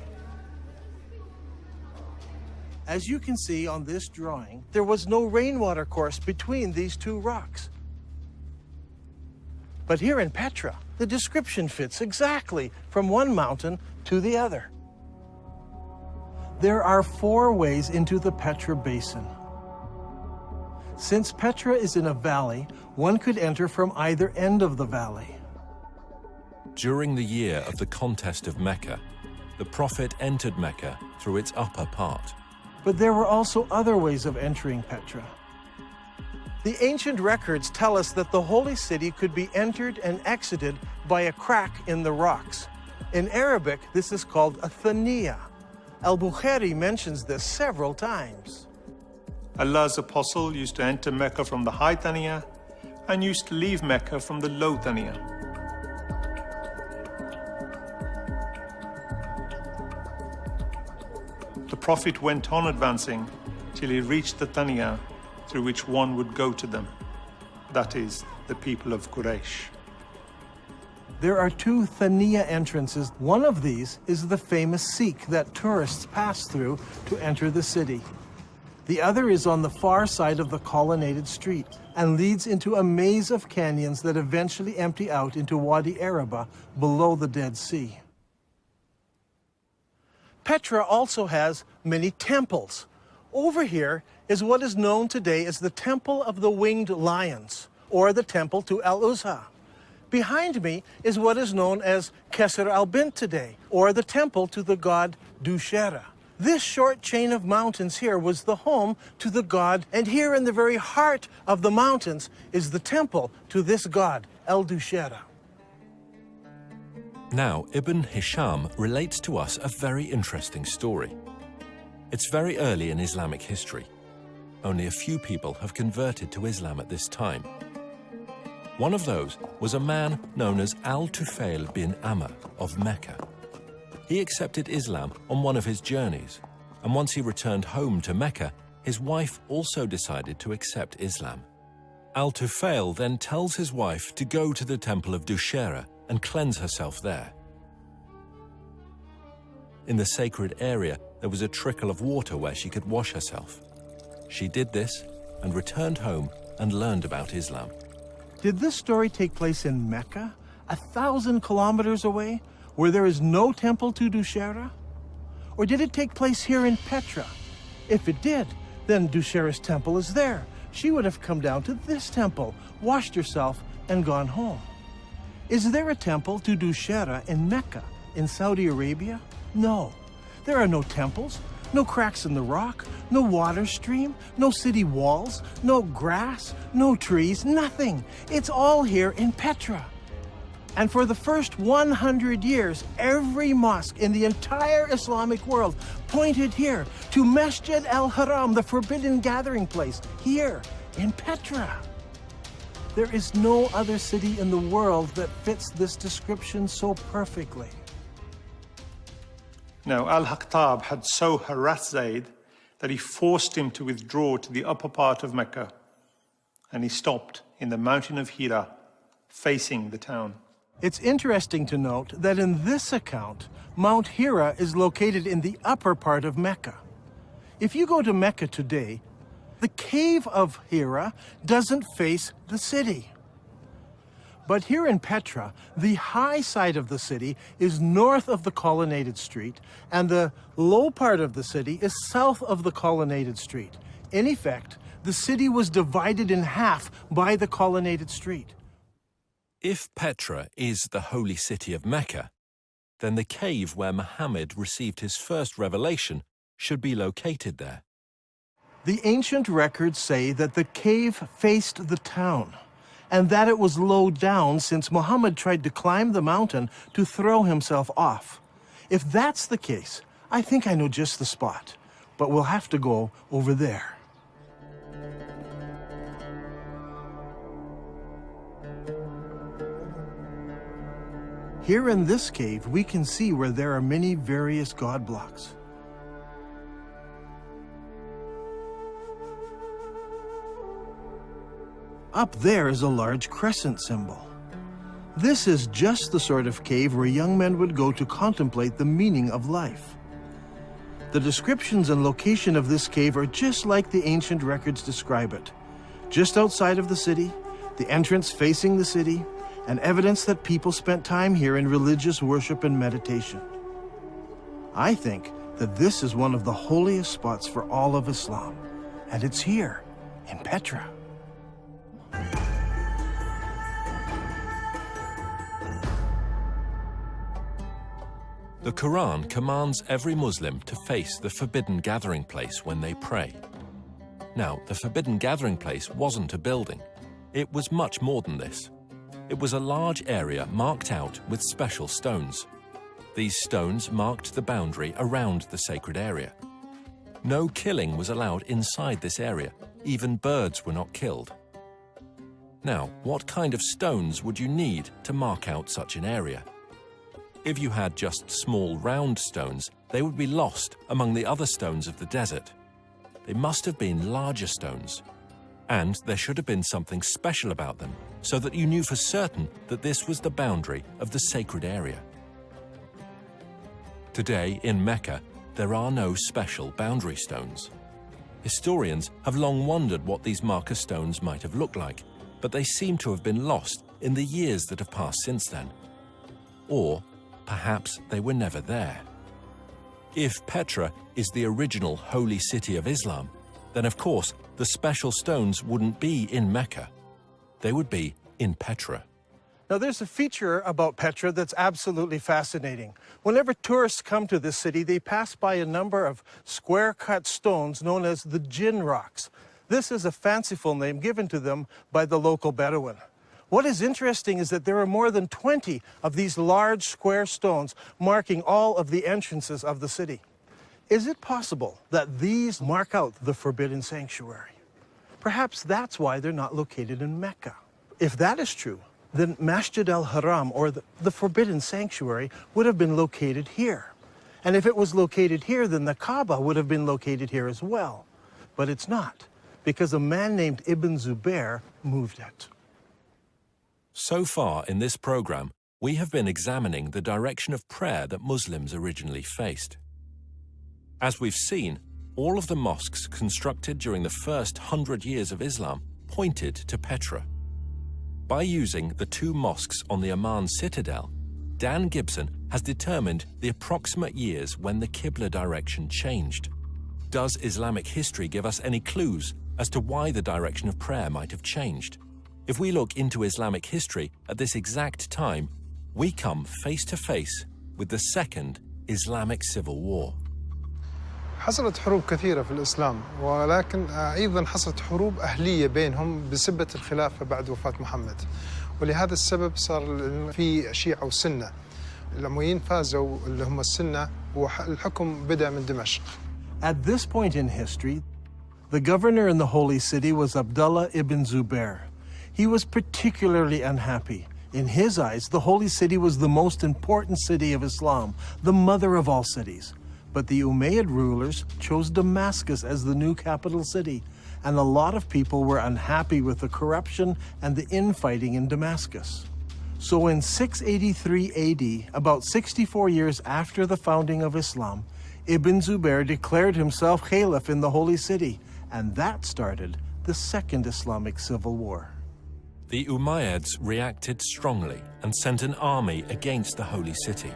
As you can see on this drawing, there was no rainwater course between these two rocks. But here in Petra, the description fits exactly from one mountain to the other. There are 4 ways into the Petra Basin. Since Petra is in a valley, one could enter from either end of the valley. During the year of the contest of Mecca, the Prophet entered Mecca through its upper part. But there were also other ways of entering Petra. The ancient records tell us that the holy city could be entered and exited by a crack in the rocks. In Arabic, this is called a thaniya. Al-Bukhari mentions this several times. Allah's apostle used to enter Mecca from the high Thaniya and used to leave Mecca from the low Thaniya. The Prophet went on advancing till he reached the Thaniya through which one would go to them, that is, the people of Quraysh. There are 2 Thaniya entrances. One of these is the famous Sikh that tourists pass through to enter the city. The other is on the far side of the colonnaded street and leads into a maze of canyons that eventually empty out into Wadi Araba below the Dead Sea. Petra also has many temples. Over here is what is known today as the Temple of the Winged Lions, or the Temple to Al-Uzza. Behind me is what is known as Kesser al-Bint today, or the temple to the god Dushera. This short chain of mountains here was the home to the god, and here in the very heart of the mountains is the temple to this god, El-Dushera. Now, Ibn Hisham relates to us a very interesting story. It's very early in Islamic history. Only a few people have converted to Islam at this time. One of those was a man known as Al-Tufail bin Amr of Mecca. He accepted Islam on one of his journeys, and once he returned home to Mecca, his wife also decided to accept Islam. Al-Tufail then tells his wife to go to the temple of Dushera and cleanse herself there. In the sacred area, there was a trickle of water where she could wash herself. She did this and returned home and learned about Islam. Did this story take place in Mecca, 1,000 kilometers away, where there is no temple to Dushera? Or did it take place here in Petra? If it did, then Dushera's temple is there. She would have come down to this temple, washed herself, and gone home. Is there a temple to Dushera in Mecca, in Saudi Arabia? No. There are no temples, no cracks in the rock, no water stream, no city walls, no grass, no trees, nothing. It's all here in Petra. And for the first 100 years, every mosque in the entire Islamic world pointed here to Masjid al-Haram, the forbidden gathering place, here in Petra. There is no other city in the world that fits this description so perfectly. Now, Al-Haqtab had so harassed Zayd that he forced him to withdraw to the upper part of Mecca, and he stopped in the mountain of Hira, facing the town. It's interesting to note that in this account, Mount Hira is located in the upper part of Mecca. If you go to Mecca today, the cave of Hira doesn't face the city. But here in Petra, the high side of the city is north of the colonnaded street, and the low part of the city is south of the colonnaded street. In effect, the city was divided in half by the colonnaded street. If Petra is the holy city of Mecca, then the cave where Muhammad received his first revelation should be located there. The ancient records say that the cave faced the town, and that it was low down since Muhammad tried to climb the mountain to throw himself off. If that's the case, I think I know just the spot, but we'll have to go over there. Here in this cave, we can see where there are many various god blocks. Up there is a large crescent symbol. This is just the sort of cave where young men would go to contemplate the meaning of life. The descriptions and location of this cave are just like the ancient records describe it. Just outside of the city, the entrance facing the city, and evidence that people spent time here in religious worship and meditation. I think that this is one of the holiest spots for all of Islam, and it's here, in Petra. The Quran commands every Muslim to face the forbidden gathering place when they pray. Now, the forbidden gathering place wasn't a building. It was much more than this. It was a large area marked out with special stones. These stones marked the boundary around the sacred area. No killing was allowed inside this area. Even birds were not killed. Now, what kind of stones would you need to mark out such an area? If you had just small round stones, they would be lost among the other stones of the desert. They must have been larger stones. And there should have been something special about them, so that you knew for certain that this was the boundary of the sacred area. Today, in Mecca, there are no special boundary stones. Historians have long wondered what these marker stones might have looked like, but they seem to have been lost in the years that have passed since then. Or perhaps they were never there. If Petra is the original holy city of Islam, then of course the special stones wouldn't be in Mecca. They would be in Petra. Now, there's a feature about Petra that's absolutely fascinating. Whenever tourists come to this city, they pass by a number of square-cut stones known as the Jinn rocks. This is a fanciful name given to them by the local Bedouin. What is interesting is that there are more than 20 of these large square stones marking all of the entrances of the city. Is it possible that these mark out the forbidden sanctuary? Perhaps that's why they're not located in Mecca. If that is true, then Masjid al-Haram, or the forbidden sanctuary, would have been located here. And if it was located here, then the Kaaba would have been located here as well. But it's not, because a man named Ibn Zubair moved it. So far in this program, we have been examining the direction of prayer that Muslims originally faced. As we've seen, all of the mosques constructed during the first 100 years of Islam pointed to Petra. By using the two mosques on the Amman citadel, Dan Gibson has determined the approximate years when the kibla direction changed. Does Islamic history give us any clues as to why the direction of prayer might have changed? If we look into Islamic history at this exact time, we come face to face with the Second Islamic Civil War. حصلت حروب كثيرة في الإسلام، ولكن أيضا حصلت حروب أهلية بينهم بسبة الخلافة بعد وفاة محمد، ولهذا السبب صار في شيعة وسنة. الأمويين فازوا اللي هم السنة، والحكم بدأ من دمشق. At this point in history, the governor in the holy city was Abdullah ibn Zubair. He was particularly unhappy. In his eyes, the holy city was the most important city of Islam, the mother of all cities. But the Umayyad rulers chose Damascus as the new capital city, and a lot of people were unhappy with the corruption and the infighting in Damascus. So in 683 AD, about 64 years after the founding of Islam, Ibn Zubair declared himself caliph in the holy city, and that started the Second Islamic Civil War. The Umayyads reacted strongly and sent an army against the holy city.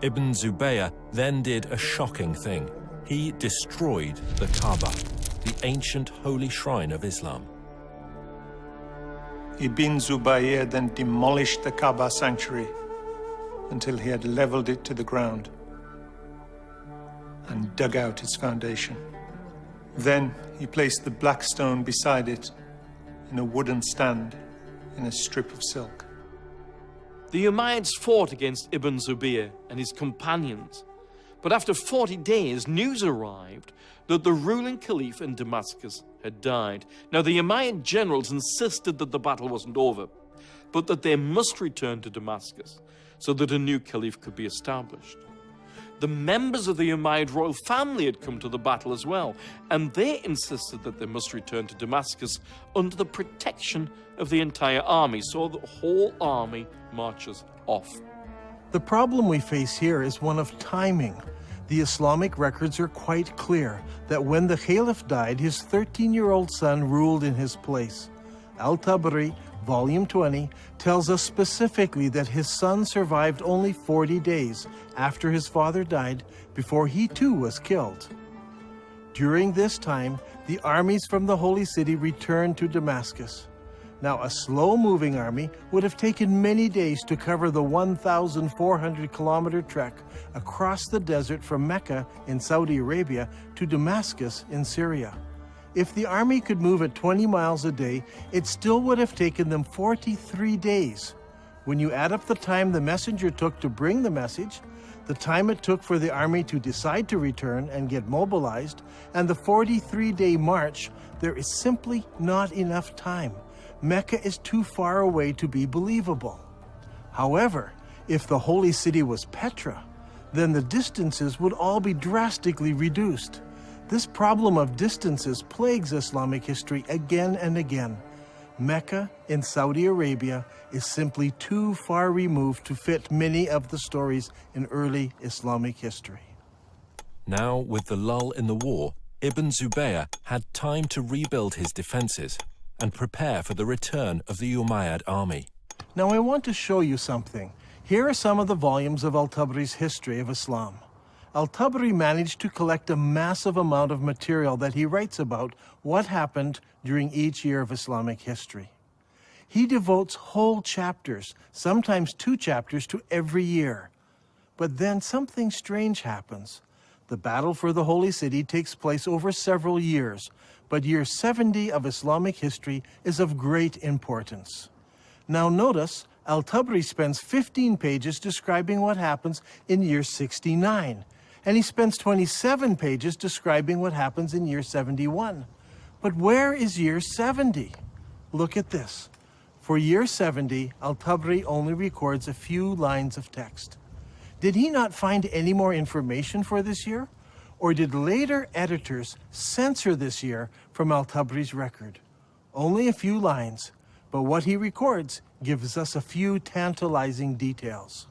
Ibn Zubayr then did a shocking thing. He destroyed the Kaaba, the ancient holy shrine of Islam. Ibn Zubayr then demolished the Kaaba sanctuary until he had leveled it to the ground and dug out its foundation. Then he placed the black stone beside it in a wooden stand in a strip of silk. The Umayyads fought against Ibn Zubayr and his companions, but after 40 days, news arrived that the ruling caliph in Damascus had died. Now, the Umayyad generals insisted that the battle wasn't over, but that they must return to Damascus so that a new caliph could be established. The members of the Umayyad royal family had come to the battle as well, and they insisted that they must return to Damascus under the protection of the entire army, so the whole army marches off. The problem we face here is one of timing. The Islamic records are quite clear that when the Caliph died, his 13-year-old son ruled in his place. Al-Tabari, Volume 20, tells us specifically that his son survived only 40 days after his father died before he too was killed. During this time, the armies from the Holy City returned to Damascus. Now, a slow-moving army would have taken many days to cover the 1,400-kilometer trek across the desert from Mecca in Saudi Arabia to Damascus in Syria. If the army could move at 20 miles a day, it still would have taken them 43 days. When you add up the time the messenger took to bring the message, the time it took for the army to decide to return and get mobilized, and the 43-day march, there is simply not enough time. Mecca is too far away to be believable. However, if the holy city was Petra, then the distances would all be drastically reduced. This problem of distances plagues Islamic history again and again. Mecca in Saudi Arabia is simply too far removed to fit many of the stories in early Islamic history. Now, with the lull in the war, Ibn Zubayr had time to rebuild his defenses and prepare for the return of the Umayyad army. Now I want to show you something. Here are some of the volumes of Al-Tabari's History of Islam. Al-Tabari managed to collect a massive amount of material that he writes about what happened during each year of Islamic history. He devotes whole chapters, sometimes 2 chapters, to every year. But then something strange happens. The battle for the Holy City takes place over several years, but year 70 of Islamic history is of great importance. Now notice, Al-Tabari spends 15 pages describing what happens in year 69, and he spends 27 pages describing what happens in year 71. But where is year 70? Look at this. For year 70, Al-Tabari only records a few lines of text. Did he not find any more information for this year? Or did later editors censor this year from Al-Tabari's record? Only a few lines, but what he records gives us a few tantalizing details.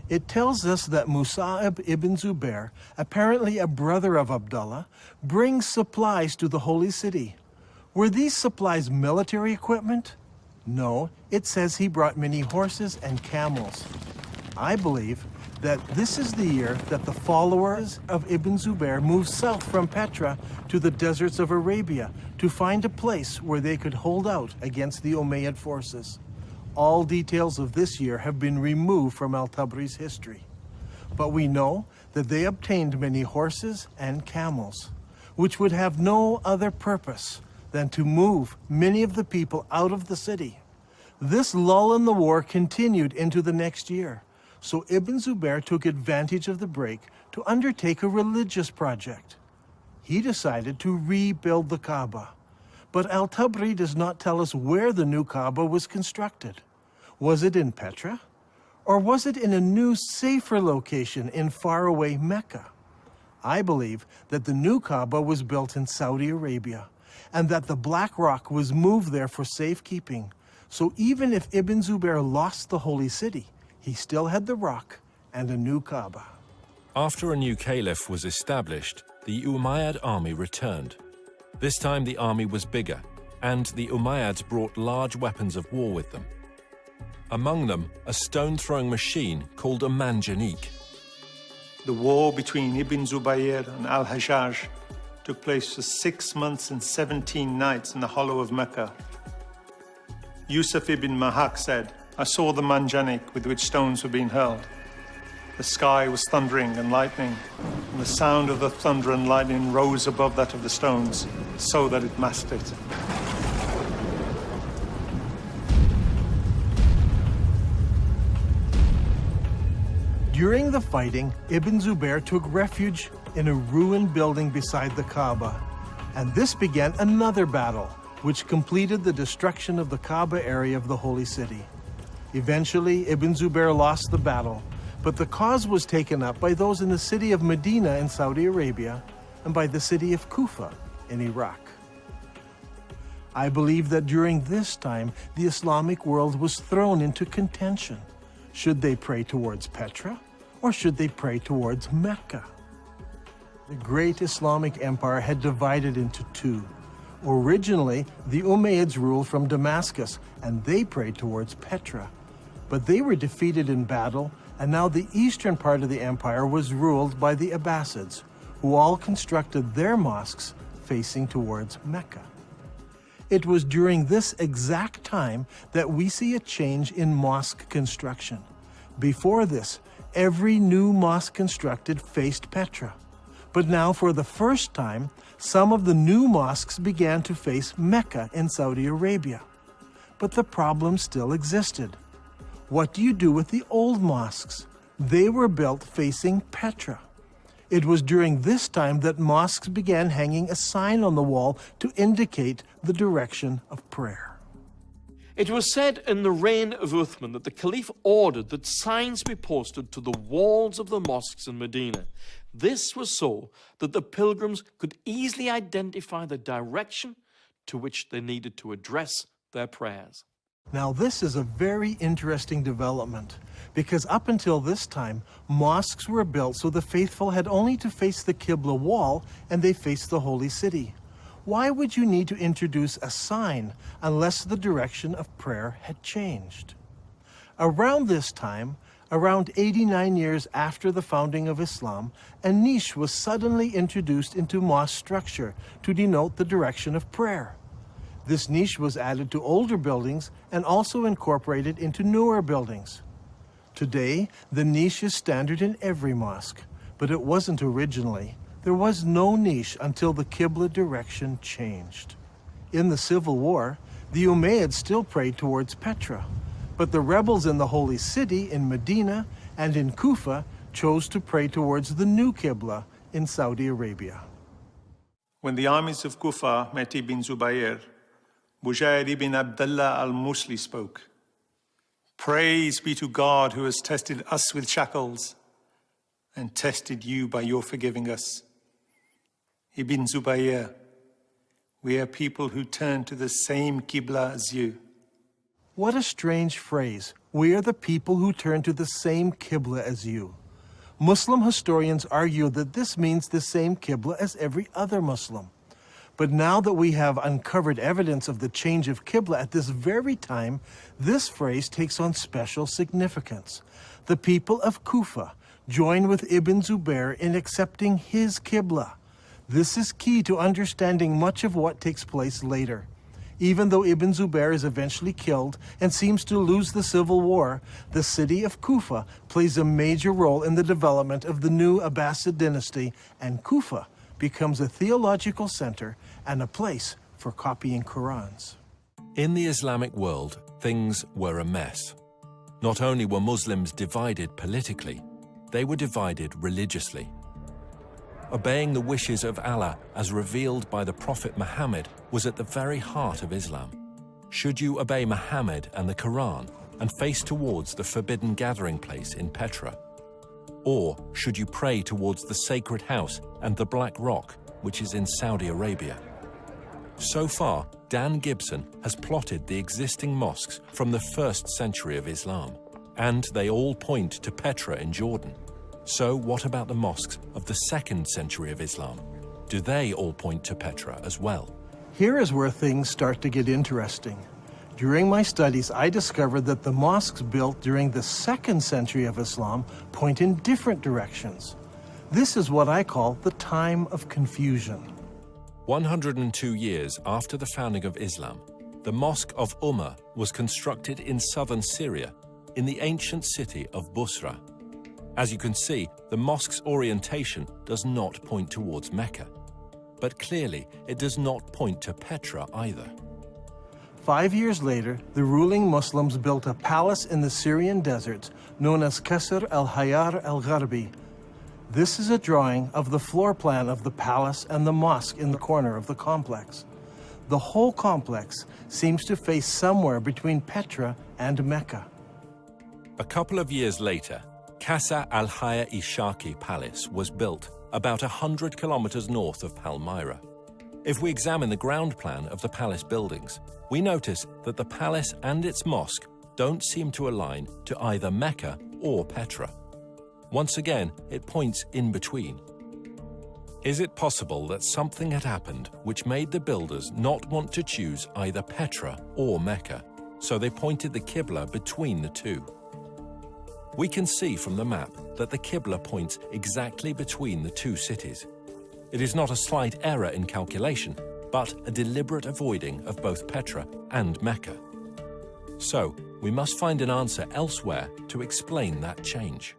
It tells us that Musa'ib ibn Zubair, apparently a brother of Abdullah, brings supplies to the Holy City. Were these supplies military equipment? No, it says he brought many horses and camels. I believe that this is the year that the followers of Ibn Zubair moved south from Petra to the deserts of Arabia to find a place where they could hold out against the Umayyad forces. All details of this year have been removed from Al-Tabari's history. But we know that they obtained many horses and camels, which would have no other purpose than to move many of the people out of the city. This lull in the war continued into the next year. So Ibn Zubair took advantage of the break to undertake a religious project. He decided to rebuild the Kaaba. But Al-Tabari does not tell us where the new Kaaba was constructed. Was it in Petra? Or was it in a new, safer location in faraway Mecca? I believe that the new Kaaba was built in Saudi Arabia, and that the black rock was moved there for safekeeping. So even if Ibn Zubair lost the holy city, he still had the rock and a new Kaaba. After a new caliph was established, the Umayyad army returned. This time the army was bigger, and the Umayyads brought large weapons of war with them. Among them, a stone-throwing machine called a manjanik. The war between Ibn Zubayr and Al-Hajjaj took place for 6 months and 17 nights in the hollow of Mecca. Yusuf ibn Mahak said, "I saw the manjanik with which stones were being hurled. The sky was thundering and lightning, and the sound of the thunder and lightning rose above that of the stones, so that it masked it." During the fighting, Ibn Zubair took refuge in a ruined building beside the Kaaba, and this began another battle, which completed the destruction of the Kaaba area of the Holy City. Eventually, Ibn Zubair lost the battle, but the cause was taken up by those in the city of Medina in Saudi Arabia and by the city of Kufa in Iraq. I believe that during this time, the Islamic world was thrown into contention. Should they pray towards Petra, or should they pray towards Mecca? The great Islamic empire had divided into two. Originally, the Umayyads ruled from Damascus, and they prayed towards Petra. But they were defeated in battle, and now the eastern part of the empire was ruled by the Abbasids, who all constructed their mosques facing towards Mecca. It was during this exact time that we see a change in mosque construction. Before this, every new mosque constructed faced Petra. But now, for the first time, some of the new mosques began to face Mecca in Saudi Arabia. But the problem still existed. What do you do with the old mosques? They were built facing Petra. It was during this time that mosques began hanging a sign on the wall to indicate the direction of prayer. It was said in the reign of Uthman that the Caliph ordered that signs be posted to the walls of the mosques in Medina. This was so that the pilgrims could easily identify the direction to which they needed to address their prayers. Now, this is a very interesting development, because up until this time, mosques were built so the faithful had only to face the Qibla wall and they faced the holy city. Why would you need to introduce a sign unless the direction of prayer had changed? Around this time, around 89 years after the founding of Islam, a niche was suddenly introduced into mosque structure to denote the direction of prayer. This niche was added to older buildings and also incorporated into newer buildings. Today, the niche is standard in every mosque, but it wasn't originally. There was no niche until the Qibla direction changed. In the Civil War, the Umayyads still prayed towards Petra, but the rebels in the Holy City in Medina and in Kufa chose to pray towards the new Qibla in Saudi Arabia. When the armies of Kufa met Ibn Zubayr, Bujair ibn Abdullah al-Musli spoke. Praise be to God who has tested us with shackles and tested you by your forgiving us. Ibn Zubayr, we are people who turn to the same Qibla as you. What a strange phrase. We are the people who turn to the same Qibla as you. Muslim historians argue that this means the same Qibla as every other Muslim. But now that we have uncovered evidence of the change of Qibla at this very time, this phrase takes on special significance. The people of Kufa join with Ibn Zubayr in accepting his Qibla. This is key to understanding much of what takes place later. Even though Ibn Zubayr is eventually killed and seems to lose the civil war, the city of Kufa plays a major role in the development of the new Abbasid dynasty, and Kufa becomes a theological center and a place for copying Qurans. In the Islamic world, things were a mess. Not only were Muslims divided politically, they were divided religiously. Obeying the wishes of Allah as revealed by the Prophet Muhammad was at the very heart of Islam. Should you obey Muhammad and the Quran and face towards the forbidden gathering place in Petra? Or should you pray towards the sacred house and the Black Rock, which is in Saudi Arabia? So far, Dan Gibson has plotted the existing mosques from the 1st century of Islam, and they all point to Petra in Jordan. So what about the mosques of the 2nd century of Islam? Do they all point to Petra as well? Here is where things start to get interesting. During my studies, I discovered that the mosques built during the 2nd century of Islam point in different directions. This is what I call the time of confusion. 102 years after the founding of Islam, the Mosque of Umar was constructed in southern Syria, in the ancient city of Busra. As you can see, the mosque's orientation does not point towards Mecca. But clearly, it does not point to Petra either. 5 years later, the ruling Muslims built a palace in the Syrian deserts known as Qasr al-Hayar al-Gharbi. This is a drawing of the floor plan of the palace and the mosque in the corner of the complex. The whole complex seems to face somewhere between Petra and Mecca. A couple of years later, Qasr al-Hayar-i-Shaki Palace was built about 100 kilometers north of Palmyra. If we examine the ground plan of the palace buildings, we notice that the palace and its mosque don't seem to align to either Mecca or Petra. Once again, it points in between. Is it possible that something had happened which made the builders not want to choose either Petra or Mecca, so they pointed the kibla between the two? We can see from the map that the kibla points exactly between the two cities. It is not a slight error in calculation, but a deliberate avoiding of both Petra and Mecca. So, we must find an answer elsewhere to explain that change.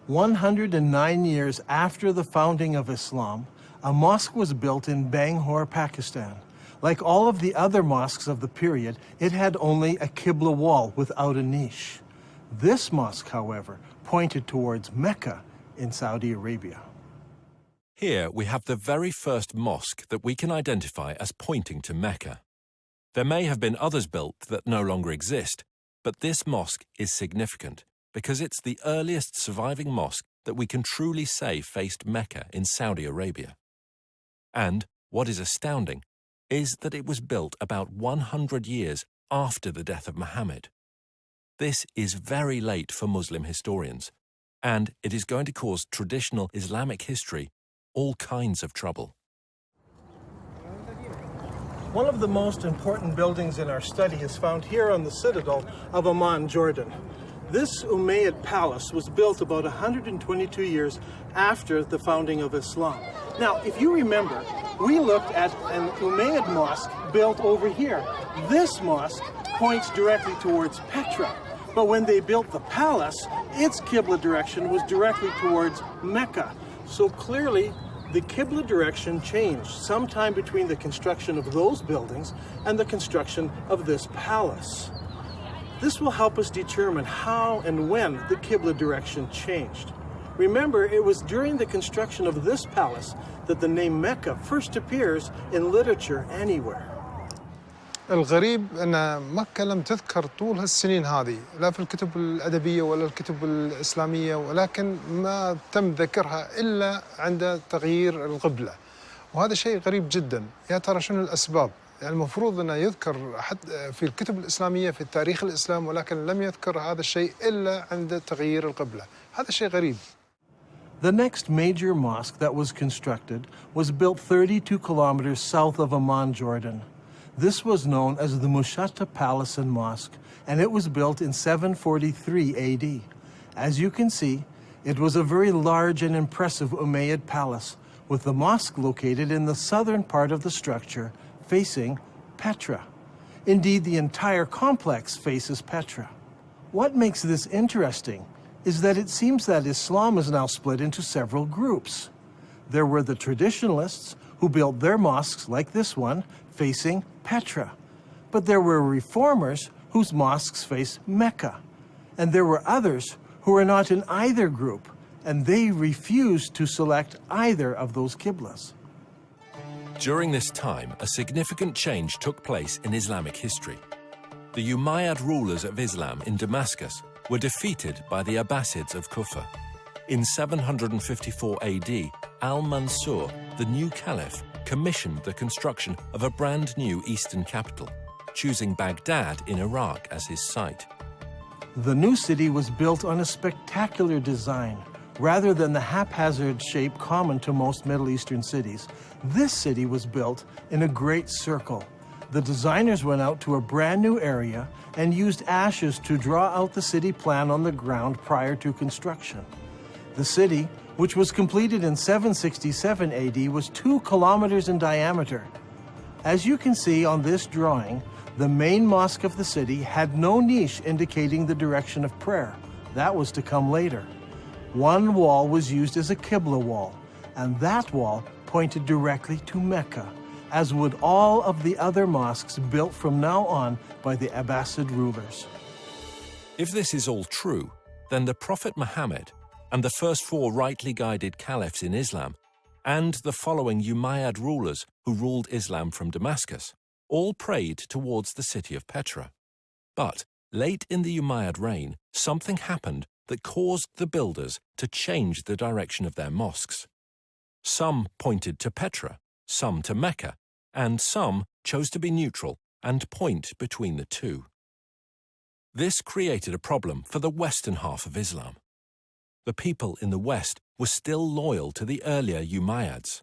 109 years after the founding of Islam, a mosque was built in Bangalore, Pakistan. Like all of the other mosques of the period, it had only a Qibla wall without a niche. This mosque, however, pointed towards Mecca in Saudi Arabia. Here we have the very first mosque that we can identify as pointing to Mecca. There may have been others built that no longer exist, but this mosque is significant because it's the earliest surviving mosque that we can truly say faced Mecca in Saudi Arabia. And what is astounding is that it was built about 100 years after the death of Muhammad. This is very late for Muslim historians, and it is going to cause traditional Islamic history all kinds of trouble. One of the most important buildings in our study is found here on the citadel of Amman, Jordan. This Umayyad palace was built about 122 years after the founding of Islam. Now, if you remember, we looked at an Umayyad mosque built over here. This mosque points directly towards Petra, but when they built the palace, its Qibla direction was directly towards Mecca. So clearly, the Qibla direction changed sometime between the construction of those buildings and the construction of this palace. This will help us determine how and when the Qibla direction changed. Remember, it was during the construction of this palace that the name Mecca first appears in literature anywhere. الغريب أن مكة لم تذكر طول هالسنين هذه لا في الكتب الأدبية ولا الكتب الإسلامية، ولكن ما تم ذكرها إلا عند تغيير القبلة، وهذا شيء غريب جدا. يا ترى شنو الأسباب؟ يعني المفروض أنه يذكر حتى في الكتب الإسلامية في تاريخ الإسلام، ولكن لم يذكر هذا الشيء إلا عند تغيير القبلة. هذا شيء غريب. The next major mosque that was constructed was built 32 kilometers south of Amman, Jordan. This was known as the Mushatta Palace and Mosque, and it was built in 743 AD. As you can see, it was a very large and impressive Umayyad palace, with the mosque located in the southern part of the structure, facing Petra. Indeed, the entire complex faces Petra. What makes this interesting is that it seems that Islam is now split into several groups. There were the traditionalists, who built their mosques like this one, facing Petra. But there were reformers whose mosques face Mecca. And there were others who were not in either group, and they refused to select either of those qiblas. During this time, a significant change took place in Islamic history. The Umayyad rulers of Islam in Damascus were defeated by the Abbasids of Kufa. In 754 AD, Al-Mansur, the new caliph, commissioned the construction of a brand new eastern capital, choosing Baghdad in Iraq as his site. The new city was built on a spectacular design. Rather than the haphazard shape common to most Middle Eastern cities, this city was built in a great circle. The designers went out to a brand new area and used ashes to draw out the city plan on the ground prior to construction. The city, which was completed in 767 AD, was 2 kilometers in diameter. As you can see on this drawing, the main mosque of the city had no niche indicating the direction of prayer. That was to come later. One wall was used as a Qibla wall, and that wall pointed directly to Mecca, as would all of the other mosques built from now on by the Abbasid rulers. If this is all true, then the Prophet Muhammad and the first 4 rightly guided caliphs in Islam, and the following Umayyad rulers who ruled Islam from Damascus, all prayed towards the city of Petra. But late in the Umayyad reign, something happened that caused the builders to change the direction of their mosques. Some pointed to Petra, some to Mecca, and some chose to be neutral and point between the two. This created a problem for the western half of Islam. The people in the west were still loyal to the earlier Umayyads,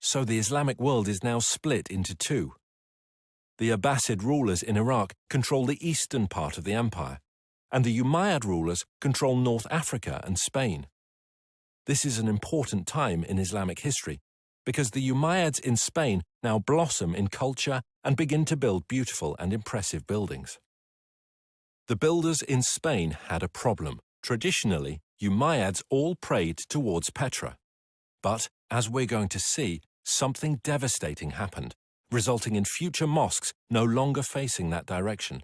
So the Islamic world is now split into two. The Abbasid rulers in Iraq control the eastern part of the empire, and the Umayyad rulers control North Africa and Spain. This is an important time in Islamic history, because the Umayyads in Spain now blossom in culture and begin to build beautiful and impressive buildings. The builders in Spain had a problem. Traditionally, Umayyads all prayed towards Petra. But, as we're going to see, something devastating happened, resulting in future mosques no longer facing that direction.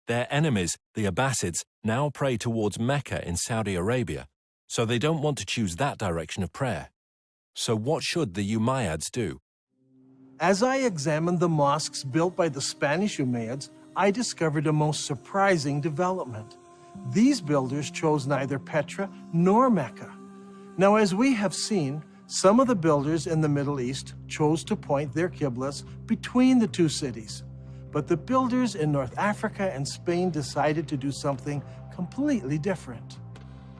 Their enemies, the Abbasids, now pray towards Mecca in Saudi Arabia, so they don't want to choose that direction of prayer. So what should the Umayyads do? As I examined the mosques built by the Spanish Umayyads, I discovered a most surprising development. These builders chose neither Petra nor Mecca. Now, as we have seen, some of the builders in the Middle East chose to point their qiblas between the two cities. But the builders in North Africa and Spain decided to do something completely different.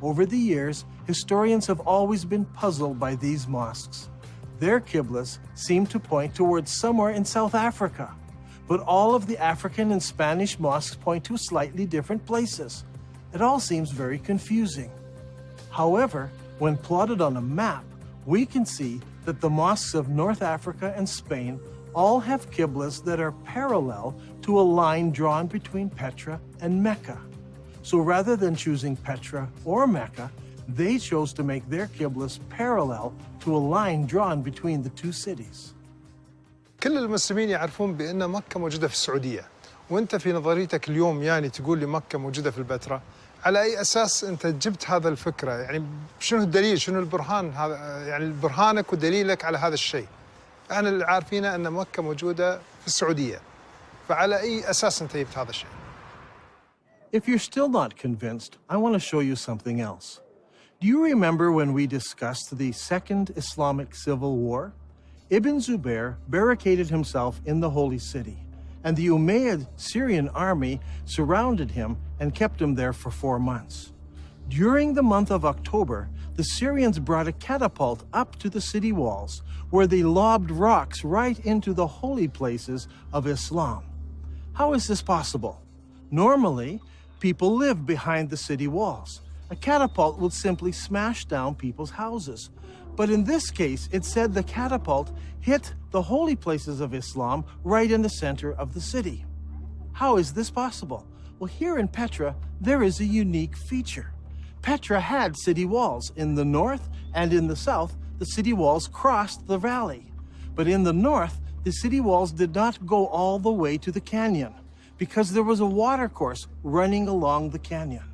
Over the years, historians have always been puzzled by these mosques. Their qiblas seem to point towards somewhere in South Africa, but all of the African and Spanish mosques point to slightly different places. It all seems very confusing. However, when plotted on a map, we can see that the mosques of North Africa and Spain all have qiblas that are parallel to a line drawn between Petra and Mecca. So rather than choosing Petra or Mecca, they chose to make their qiblas parallel to a line drawn between the two cities. كل المسلمين يعرفون بأن مكة موجودة في السعودية، وأنت في نظريتك اليوم يعني تقول لي مكة موجودة في البتراء، على أي أساس أنت جبت هذا الفكرة؟ يعني شنو الدليل؟ شنو البرهان هذا؟ يعني برهانك ودليلك على هذا الشيء؟ احنا اللي عارفينه أن مكة موجودة في السعودية، فعلى أي أساس أنت جبت هذا الشيء؟ If you're still not convinced, I want to show you something else. Do you remember when we discussed the Second Islamic Civil War? Ibn Zubair barricaded himself in the Holy City, and the Umayyad Syrian army surrounded him and kept him there for 4 months. During the month of October, the Syrians brought a catapult up to the city walls, where they lobbed rocks right into the holy places of Islam. How is this possible? Normally, people live behind the city walls. A catapult would simply smash down people's houses. But in this case, it said the catapult hit the holy places of Islam right in the center of the city. How is this possible? Well, here in Petra, there is a unique feature. Petra had city walls. In the north and in the south, the city walls crossed the valley. But in the north, the city walls did not go all the way to the canyon because there was a watercourse running along the canyon.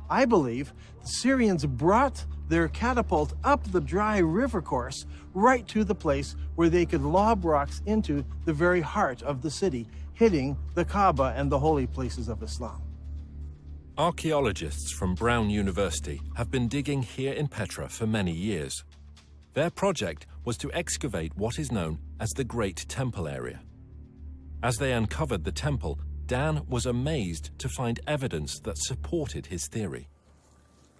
I believe the Syrians brought their catapult up the dry river course right to the place where they could lob rocks into the very heart of the city, hitting the Kaaba and the holy places of Islam. Archaeologists from Brown University have been digging here in Petra for many years. Their project was to excavate what is known as the Great Temple area. As they uncovered the temple, Dan was amazed to find evidence that supported his theory.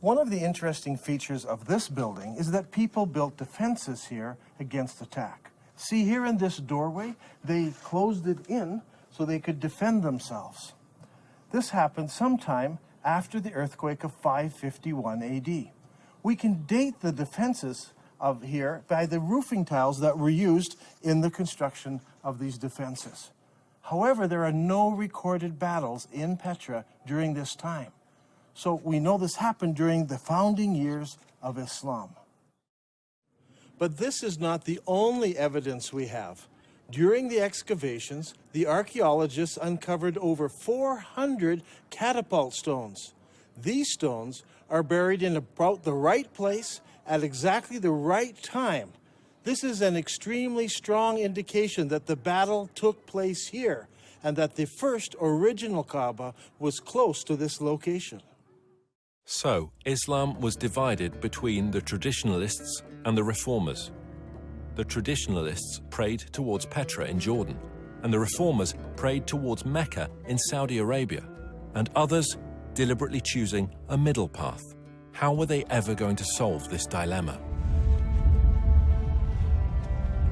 One of the interesting features of this building is that people built defenses here against attack. See, here in this doorway, they closed it in so they could defend themselves. This happened sometime after the earthquake of 551 AD. We can date the defenses of here by the roofing tiles that were used in the construction of these defenses. However, there are no recorded battles in Petra during this time. So we know this happened during the founding years of Islam. But this is not the only evidence we have. During the excavations, the archaeologists uncovered over 400 catapult stones. These stones are buried in about the right place at exactly the right time. This is an extremely strong indication that the battle took place here and that the first original Kaaba was close to this location. So, Islam was divided between the traditionalists and the reformers. The traditionalists prayed towards Petra in Jordan, and the reformers prayed towards Mecca in Saudi Arabia, and others deliberately choosing a middle path. How were they ever going to solve this dilemma?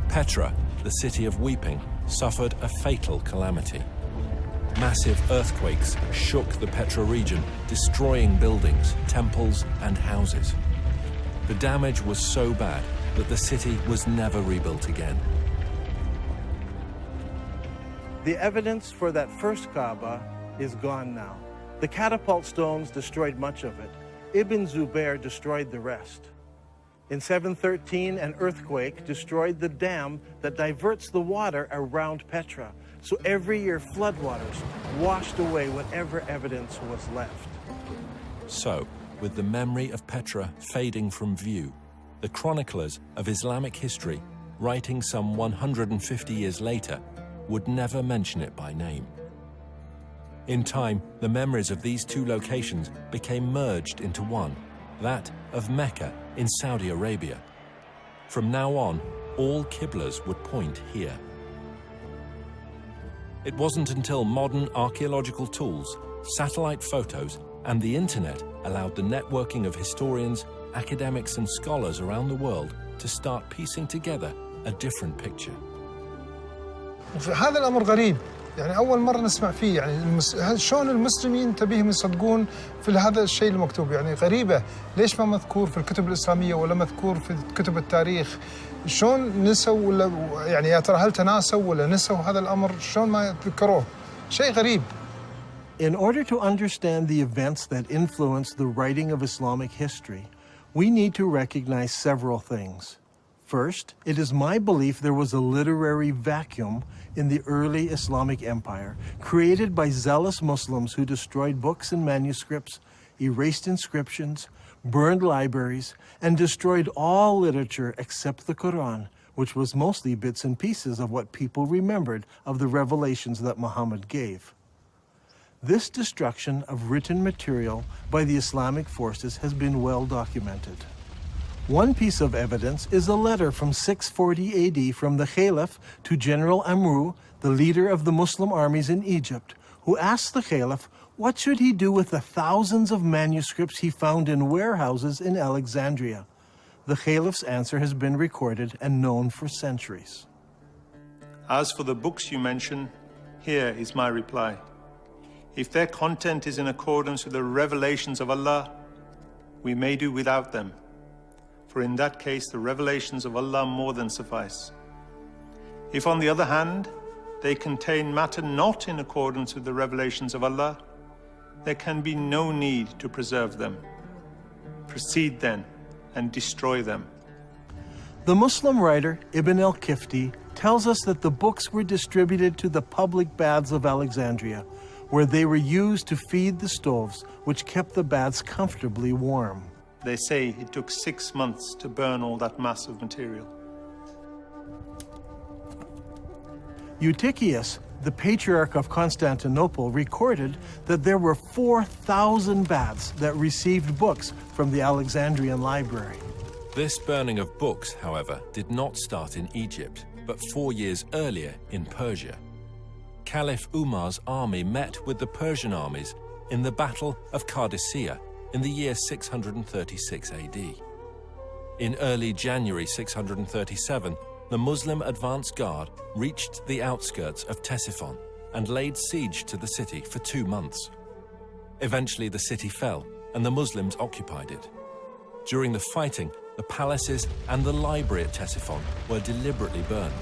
Petra, the city of weeping, suffered a fatal calamity. Massive earthquakes shook the Petra region, destroying buildings, temples, and houses. The damage was so bad that the city was never rebuilt again. The evidence for that first Kaaba is gone now. The catapult stones destroyed much of it. Ibn Zubair destroyed the rest. In 713, an earthquake destroyed the dam that diverts the water around Petra. So every year, floodwaters washed away whatever evidence was left. So, with the memory of Petra fading from view, the chroniclers of Islamic history, writing some 150 years later, would never mention it by name. In time, the memories of these two locations became merged into one, that of Mecca in Saudi Arabia. From now on, all qiblas would point here. It wasn't until modern archaeological tools, satellite photos, and the internet allowed the networking of historians, academics, and scholars around the world to start piecing together a different picture. هذا الأمر غريب، يعني أول مرة نسمع فيه، يعني شلون المسلمين تبيهم يصدقون في هذا الشيء المكتوب، يعني غريبة، ليش ما مذكور في الكتب الإسلامية ولا مذكور في كتب التاريخ؟ شلون نسوا ولا يعني يا ترى هل تناسوا ولا نسوا هذا الأمر؟ شلون ما ذكروه؟ شيء غريب. In order to understand the events that influenced the writing of Islamic history, we need to recognize several things. First, it is my belief there was a literary vacuum in the early Islamic empire, created by zealous Muslims who destroyed books and manuscripts, erased inscriptions, burned libraries, and destroyed all literature except the Quran, which was mostly bits and pieces of what people remembered of the revelations that Muhammad gave. This destruction of written material by the Islamic forces has been well documented. One piece of evidence is a letter from 640 AD from the Caliph to General Amru, the leader of the Muslim armies in Egypt, who asked the Caliph what should he do with the thousands of manuscripts he found in warehouses in Alexandria. The Caliph's answer has been recorded and known for centuries. As for the books you mention, here is my reply. If their content is in accordance with the revelations of Allah, we may do without them. For in that case, the revelations of Allah more than suffice. If, on the other hand, they contain matter not in accordance with the revelations of Allah, there can be no need to preserve them. Proceed then and destroy them. The Muslim writer Ibn al-Kifti tells us that the books were distributed to the public baths of Alexandria, where they were used to feed the stoves, which kept the baths comfortably warm. They say it took 6 months to burn all that mass of material. Eutychius, the Patriarch of Constantinople, recorded that there were 4,000 baths that received books from the Alexandrian library. This burning of books, however, did not start in Egypt, but 4 years earlier in Persia. Caliph Umar's army met with the Persian armies in the Battle of Qadisiyah in the year 636 AD. In early January 637, the Muslim advance guard reached the outskirts of Ctesiphon and laid siege to the city for 2 months. Eventually, the city fell and the Muslims occupied it. During the fighting, the palaces and the library at Ctesiphon were deliberately burned.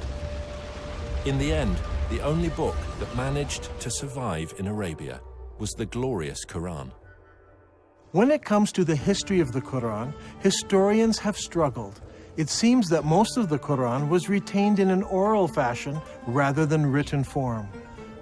In the end, the only book that managed to survive in Arabia was the glorious Quran. When it comes to the history of the Quran, historians have struggled. It seems that most of the Quran was retained in an oral fashion rather than written form.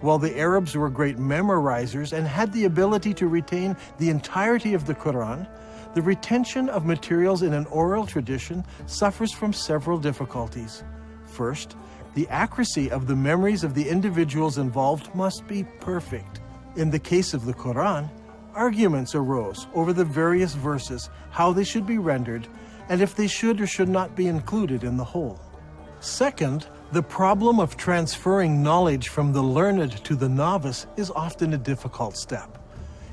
While the Arabs were great memorizers and had the ability to retain the entirety of the Quran, the retention of materials in an oral tradition suffers from several difficulties. First, the accuracy of the memories of the individuals involved must be perfect. In the case of the Quran, arguments arose over the various verses, how they should be rendered, and if they should or should not be included in the whole. Second, the problem of transferring knowledge from the learned to the novice is often a difficult step.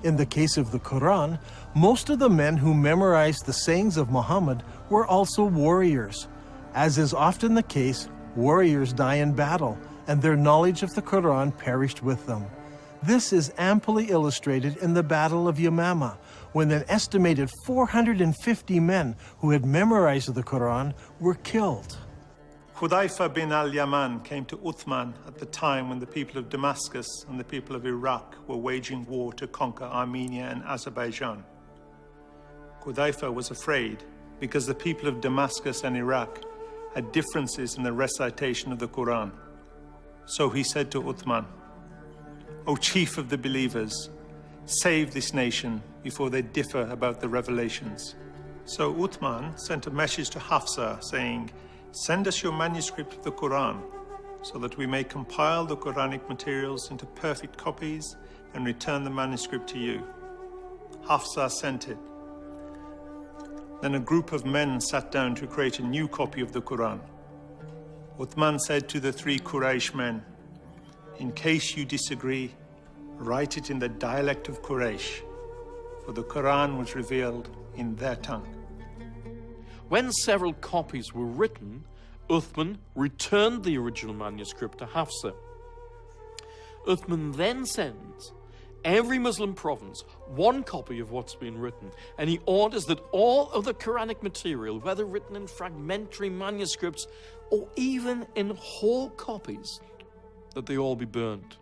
In the case of the Quran, most of the men who memorized the sayings of Muhammad were also warriors. As is often the case, Warriors die in battle, and their knowledge of the Quran perished with them. This is amply illustrated in the Battle of Yamama, when an estimated 450 men who had memorized the Quran were killed. Hudayfa bin al-Yaman came to Uthman at the time when the people of Damascus and the people of Iraq were waging war to conquer Armenia and Azerbaijan. Hudayfa was afraid because the people of Damascus and Iraq had differences in the recitation of the Quran. So he said to Uthman, "O chief of the believers, save this nation before they differ about the revelations." So Uthman sent a message to Hafsa saying, "Send us your manuscript of the Quran so that we may compile the Quranic materials into perfect copies and return the manuscript to you." Hafsa sent it. Then a group of men sat down to create a new copy of the Quran. Uthman said to the 3 Quraysh men, "In case you disagree, write it in the dialect of Quraysh, for the Quran was revealed in their tongue." When several copies were written, Uthman returned the original manuscript to Hafsa. Uthman then sends every Muslim province one copy of what's been written, and he orders that all of the Quranic material, whether written in fragmentary manuscripts or even in whole copies, that they all be burned.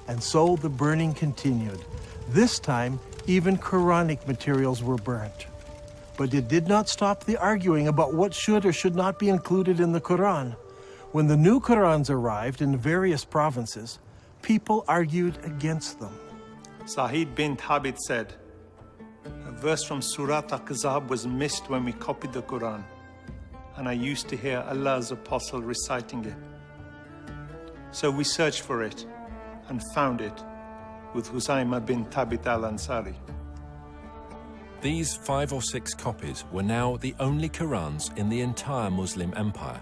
And so the burning continued. This time, even Quranic materials were burnt. But it did not stop the arguing about what should or should not be included in the Quran. When the new Qurans arrived in various provinces, people argued against them. Sa'id bin Thabit said, "A verse from Surah Al-Ahzab was missed when we copied the Quran, and I used to hear Allah's apostle reciting it. So we searched for it and found it with Huzayma bin Thabit al-Ansari." These 5 or 6 copies were now the only Qurans in the entire Muslim empire.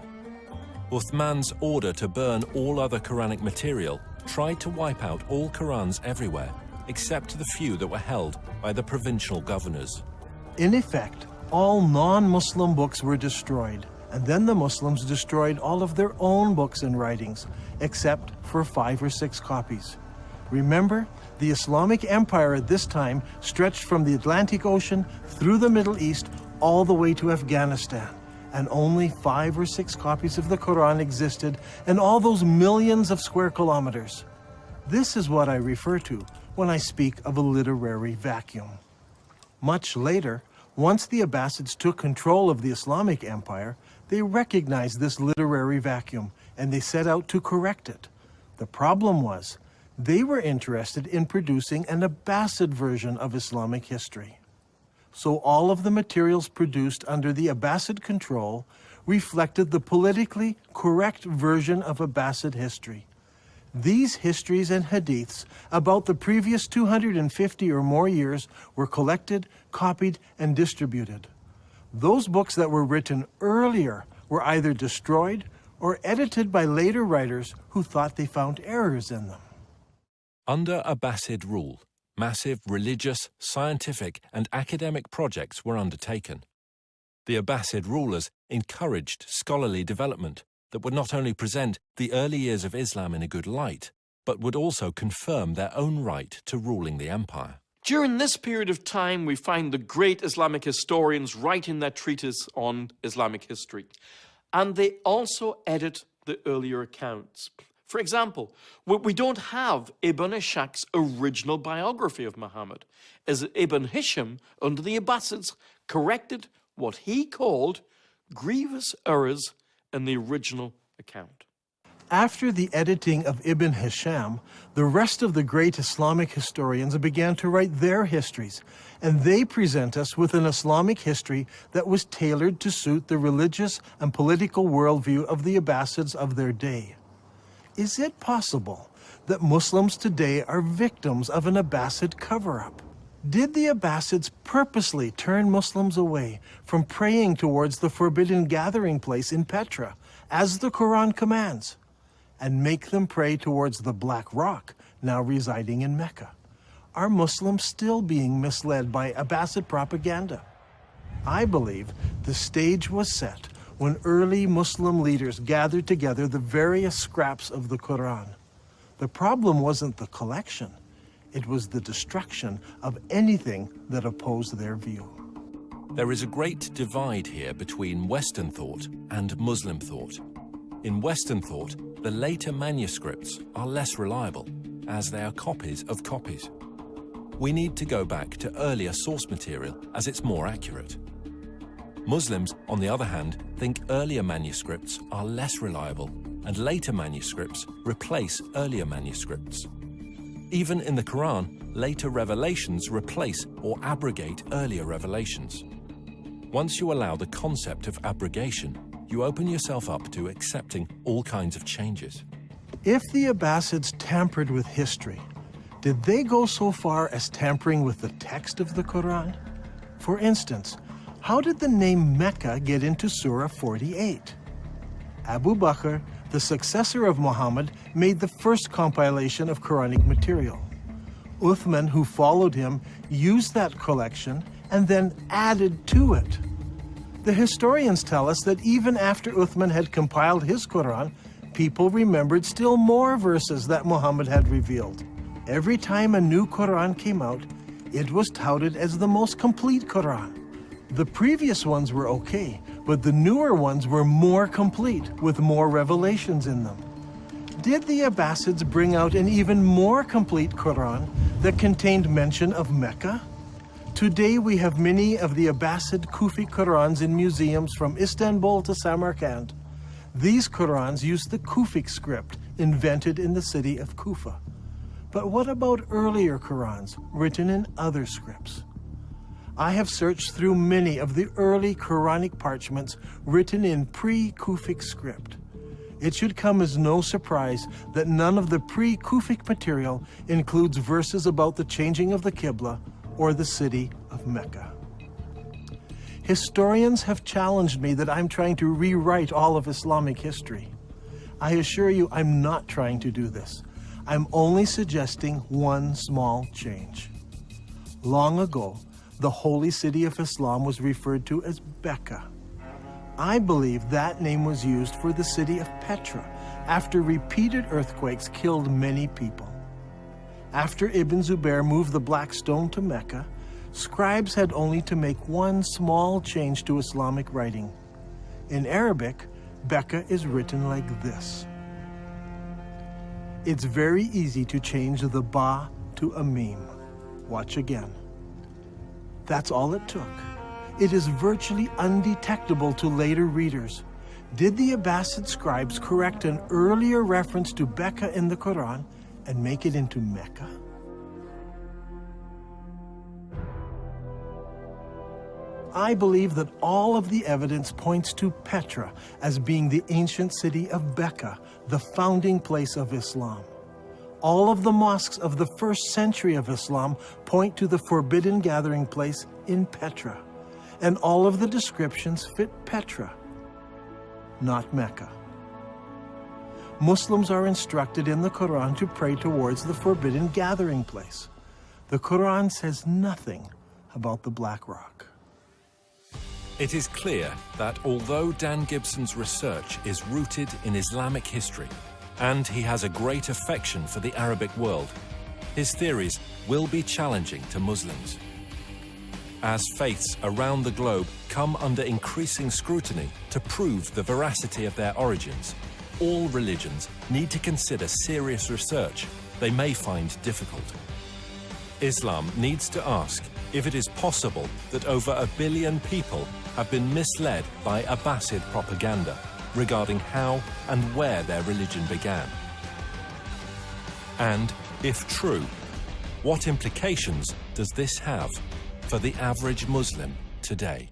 Uthman's order to burn all other Quranic material tried to wipe out all Qurans everywhere, except the few that were held by the provincial governors. In effect, all non-Muslim books were destroyed, and then the Muslims destroyed all of their own books and writings, except for 5 or 6 copies. Remember, the Islamic Empire at this time stretched from the Atlantic Ocean through the Middle East all the way to Afghanistan, and only 5 or 6 copies of the Quran existed in all those millions of square kilometers. This is what I refer to when I speak of a literary vacuum. Much later, once the Abbasids took control of the Islamic Empire, they recognized this literary vacuum and they set out to correct it. The problem was, they were interested in producing an Abbasid version of Islamic history. So all of the materials produced under the Abbasid control reflected the politically correct version of Abbasid history. These histories and hadiths about the previous 250 or more years were collected, copied, and distributed. Those books that were written earlier were either destroyed or edited by later writers who thought they found errors in them. Under Abbasid rule, massive religious, scientific, and academic projects were undertaken. The Abbasid rulers encouraged scholarly development that would not only present the early years of Islam in a good light, but would also confirm their own right to ruling the empire. During this period of time, we find the great Islamic historians writing their treatise on Islamic history. And they also edit the earlier accounts. For example, we don't have Ibn Ishaq's original biography of Muhammad, as Ibn Hisham, under the Abbasids, corrected what he called grievous errors in the original account. After the editing of Ibn Hisham, the rest of the great Islamic historians began to write their histories, and they present us with an Islamic history that was tailored to suit the religious and political worldview of the Abbasids of their day. Is it possible that Muslims today are victims of an Abbasid cover-up? Did the Abbasids purposely turn Muslims away from praying towards the forbidden gathering place in Petra, as the Quran commands, and make them pray towards the Black Rock, now residing in Mecca? Are Muslims still being misled by Abbasid propaganda? I believe the stage was set when early Muslim leaders gathered together the various scraps of the Quran. The problem wasn't the collection, it was the destruction of anything that opposed their view. There is a great divide here between Western thought and Muslim thought. In Western thought, the later manuscripts are less reliable, as they are copies of copies. We need to go back to earlier source material, as it's more accurate. Muslims, on the other hand, think earlier manuscripts are less reliable, and later manuscripts replace earlier manuscripts. Even in the Quran, later revelations replace or abrogate earlier revelations. Once you allow the concept of abrogation, you open yourself up to accepting all kinds of changes. If the Abbasids tampered with history, did they go so far as tampering with the text of the Quran? For instance, how did the name Mecca get into Surah 48? Abu Bakr, the successor of Muhammad, made the first compilation of Quranic material. Uthman, who followed him, used that collection and then added to it. The historians tell us that even after Uthman had compiled his Quran, people remembered still more verses that Muhammad had revealed. Every time a new Quran came out, it was touted as the most complete Quran. The previous ones were okay, but the newer ones were more complete, with more revelations in them. Did the Abbasids bring out an even more complete Quran that contained mention of Mecca? Today we have many of the Abbasid Kufi Qurans in museums from Istanbul to Samarkand. These Qurans use the Kufic script invented in the city of Kufa. But what about earlier Qurans written in other scripts? I have searched through many of the early Quranic parchments written in pre-Kufic script. It should come as no surprise that none of the pre-Kufic material includes verses about the changing of the kibla or the city of Mecca. Historians have challenged me that I'm trying to rewrite all of Islamic history. I assure you I'm not trying to do this. I'm only suggesting one small change. Long ago, the holy city of Islam was referred to as Mecca. I believe that name was used for the city of Petra after repeated earthquakes killed many people. After Ibn Zubair moved the black stone to Mecca, scribes had only to make one small change to Islamic writing. In Arabic, Mecca is written like this. It's very easy to change the ba to a meme. Watch again. That's all it took. It is virtually undetectable to later readers. Did the Abbasid scribes correct an earlier reference to Mecca in the Quran and make it into Mecca? I believe that all of the evidence points to Petra as being the ancient city of Mecca, the founding place of Islam. All of the mosques of the first century of Islam point to the forbidden gathering place in Petra, and all of the descriptions fit Petra, not Mecca. Muslims are instructed in the Quran to pray towards the forbidden gathering place. The Quran says nothing about the Black Rock. It is clear that although Dan Gibson's research is rooted in Islamic history, and he has a great affection for the Arabic world, his theories will be challenging to Muslims. As faiths around the globe come under increasing scrutiny to prove the veracity of their origins, all religions need to consider serious research they may find difficult. Islam needs to ask if it is possible that over 1 billion people have been misled by Abbasid propaganda regarding how and where their religion began. And, if true, what implications does this have for the average Muslim today?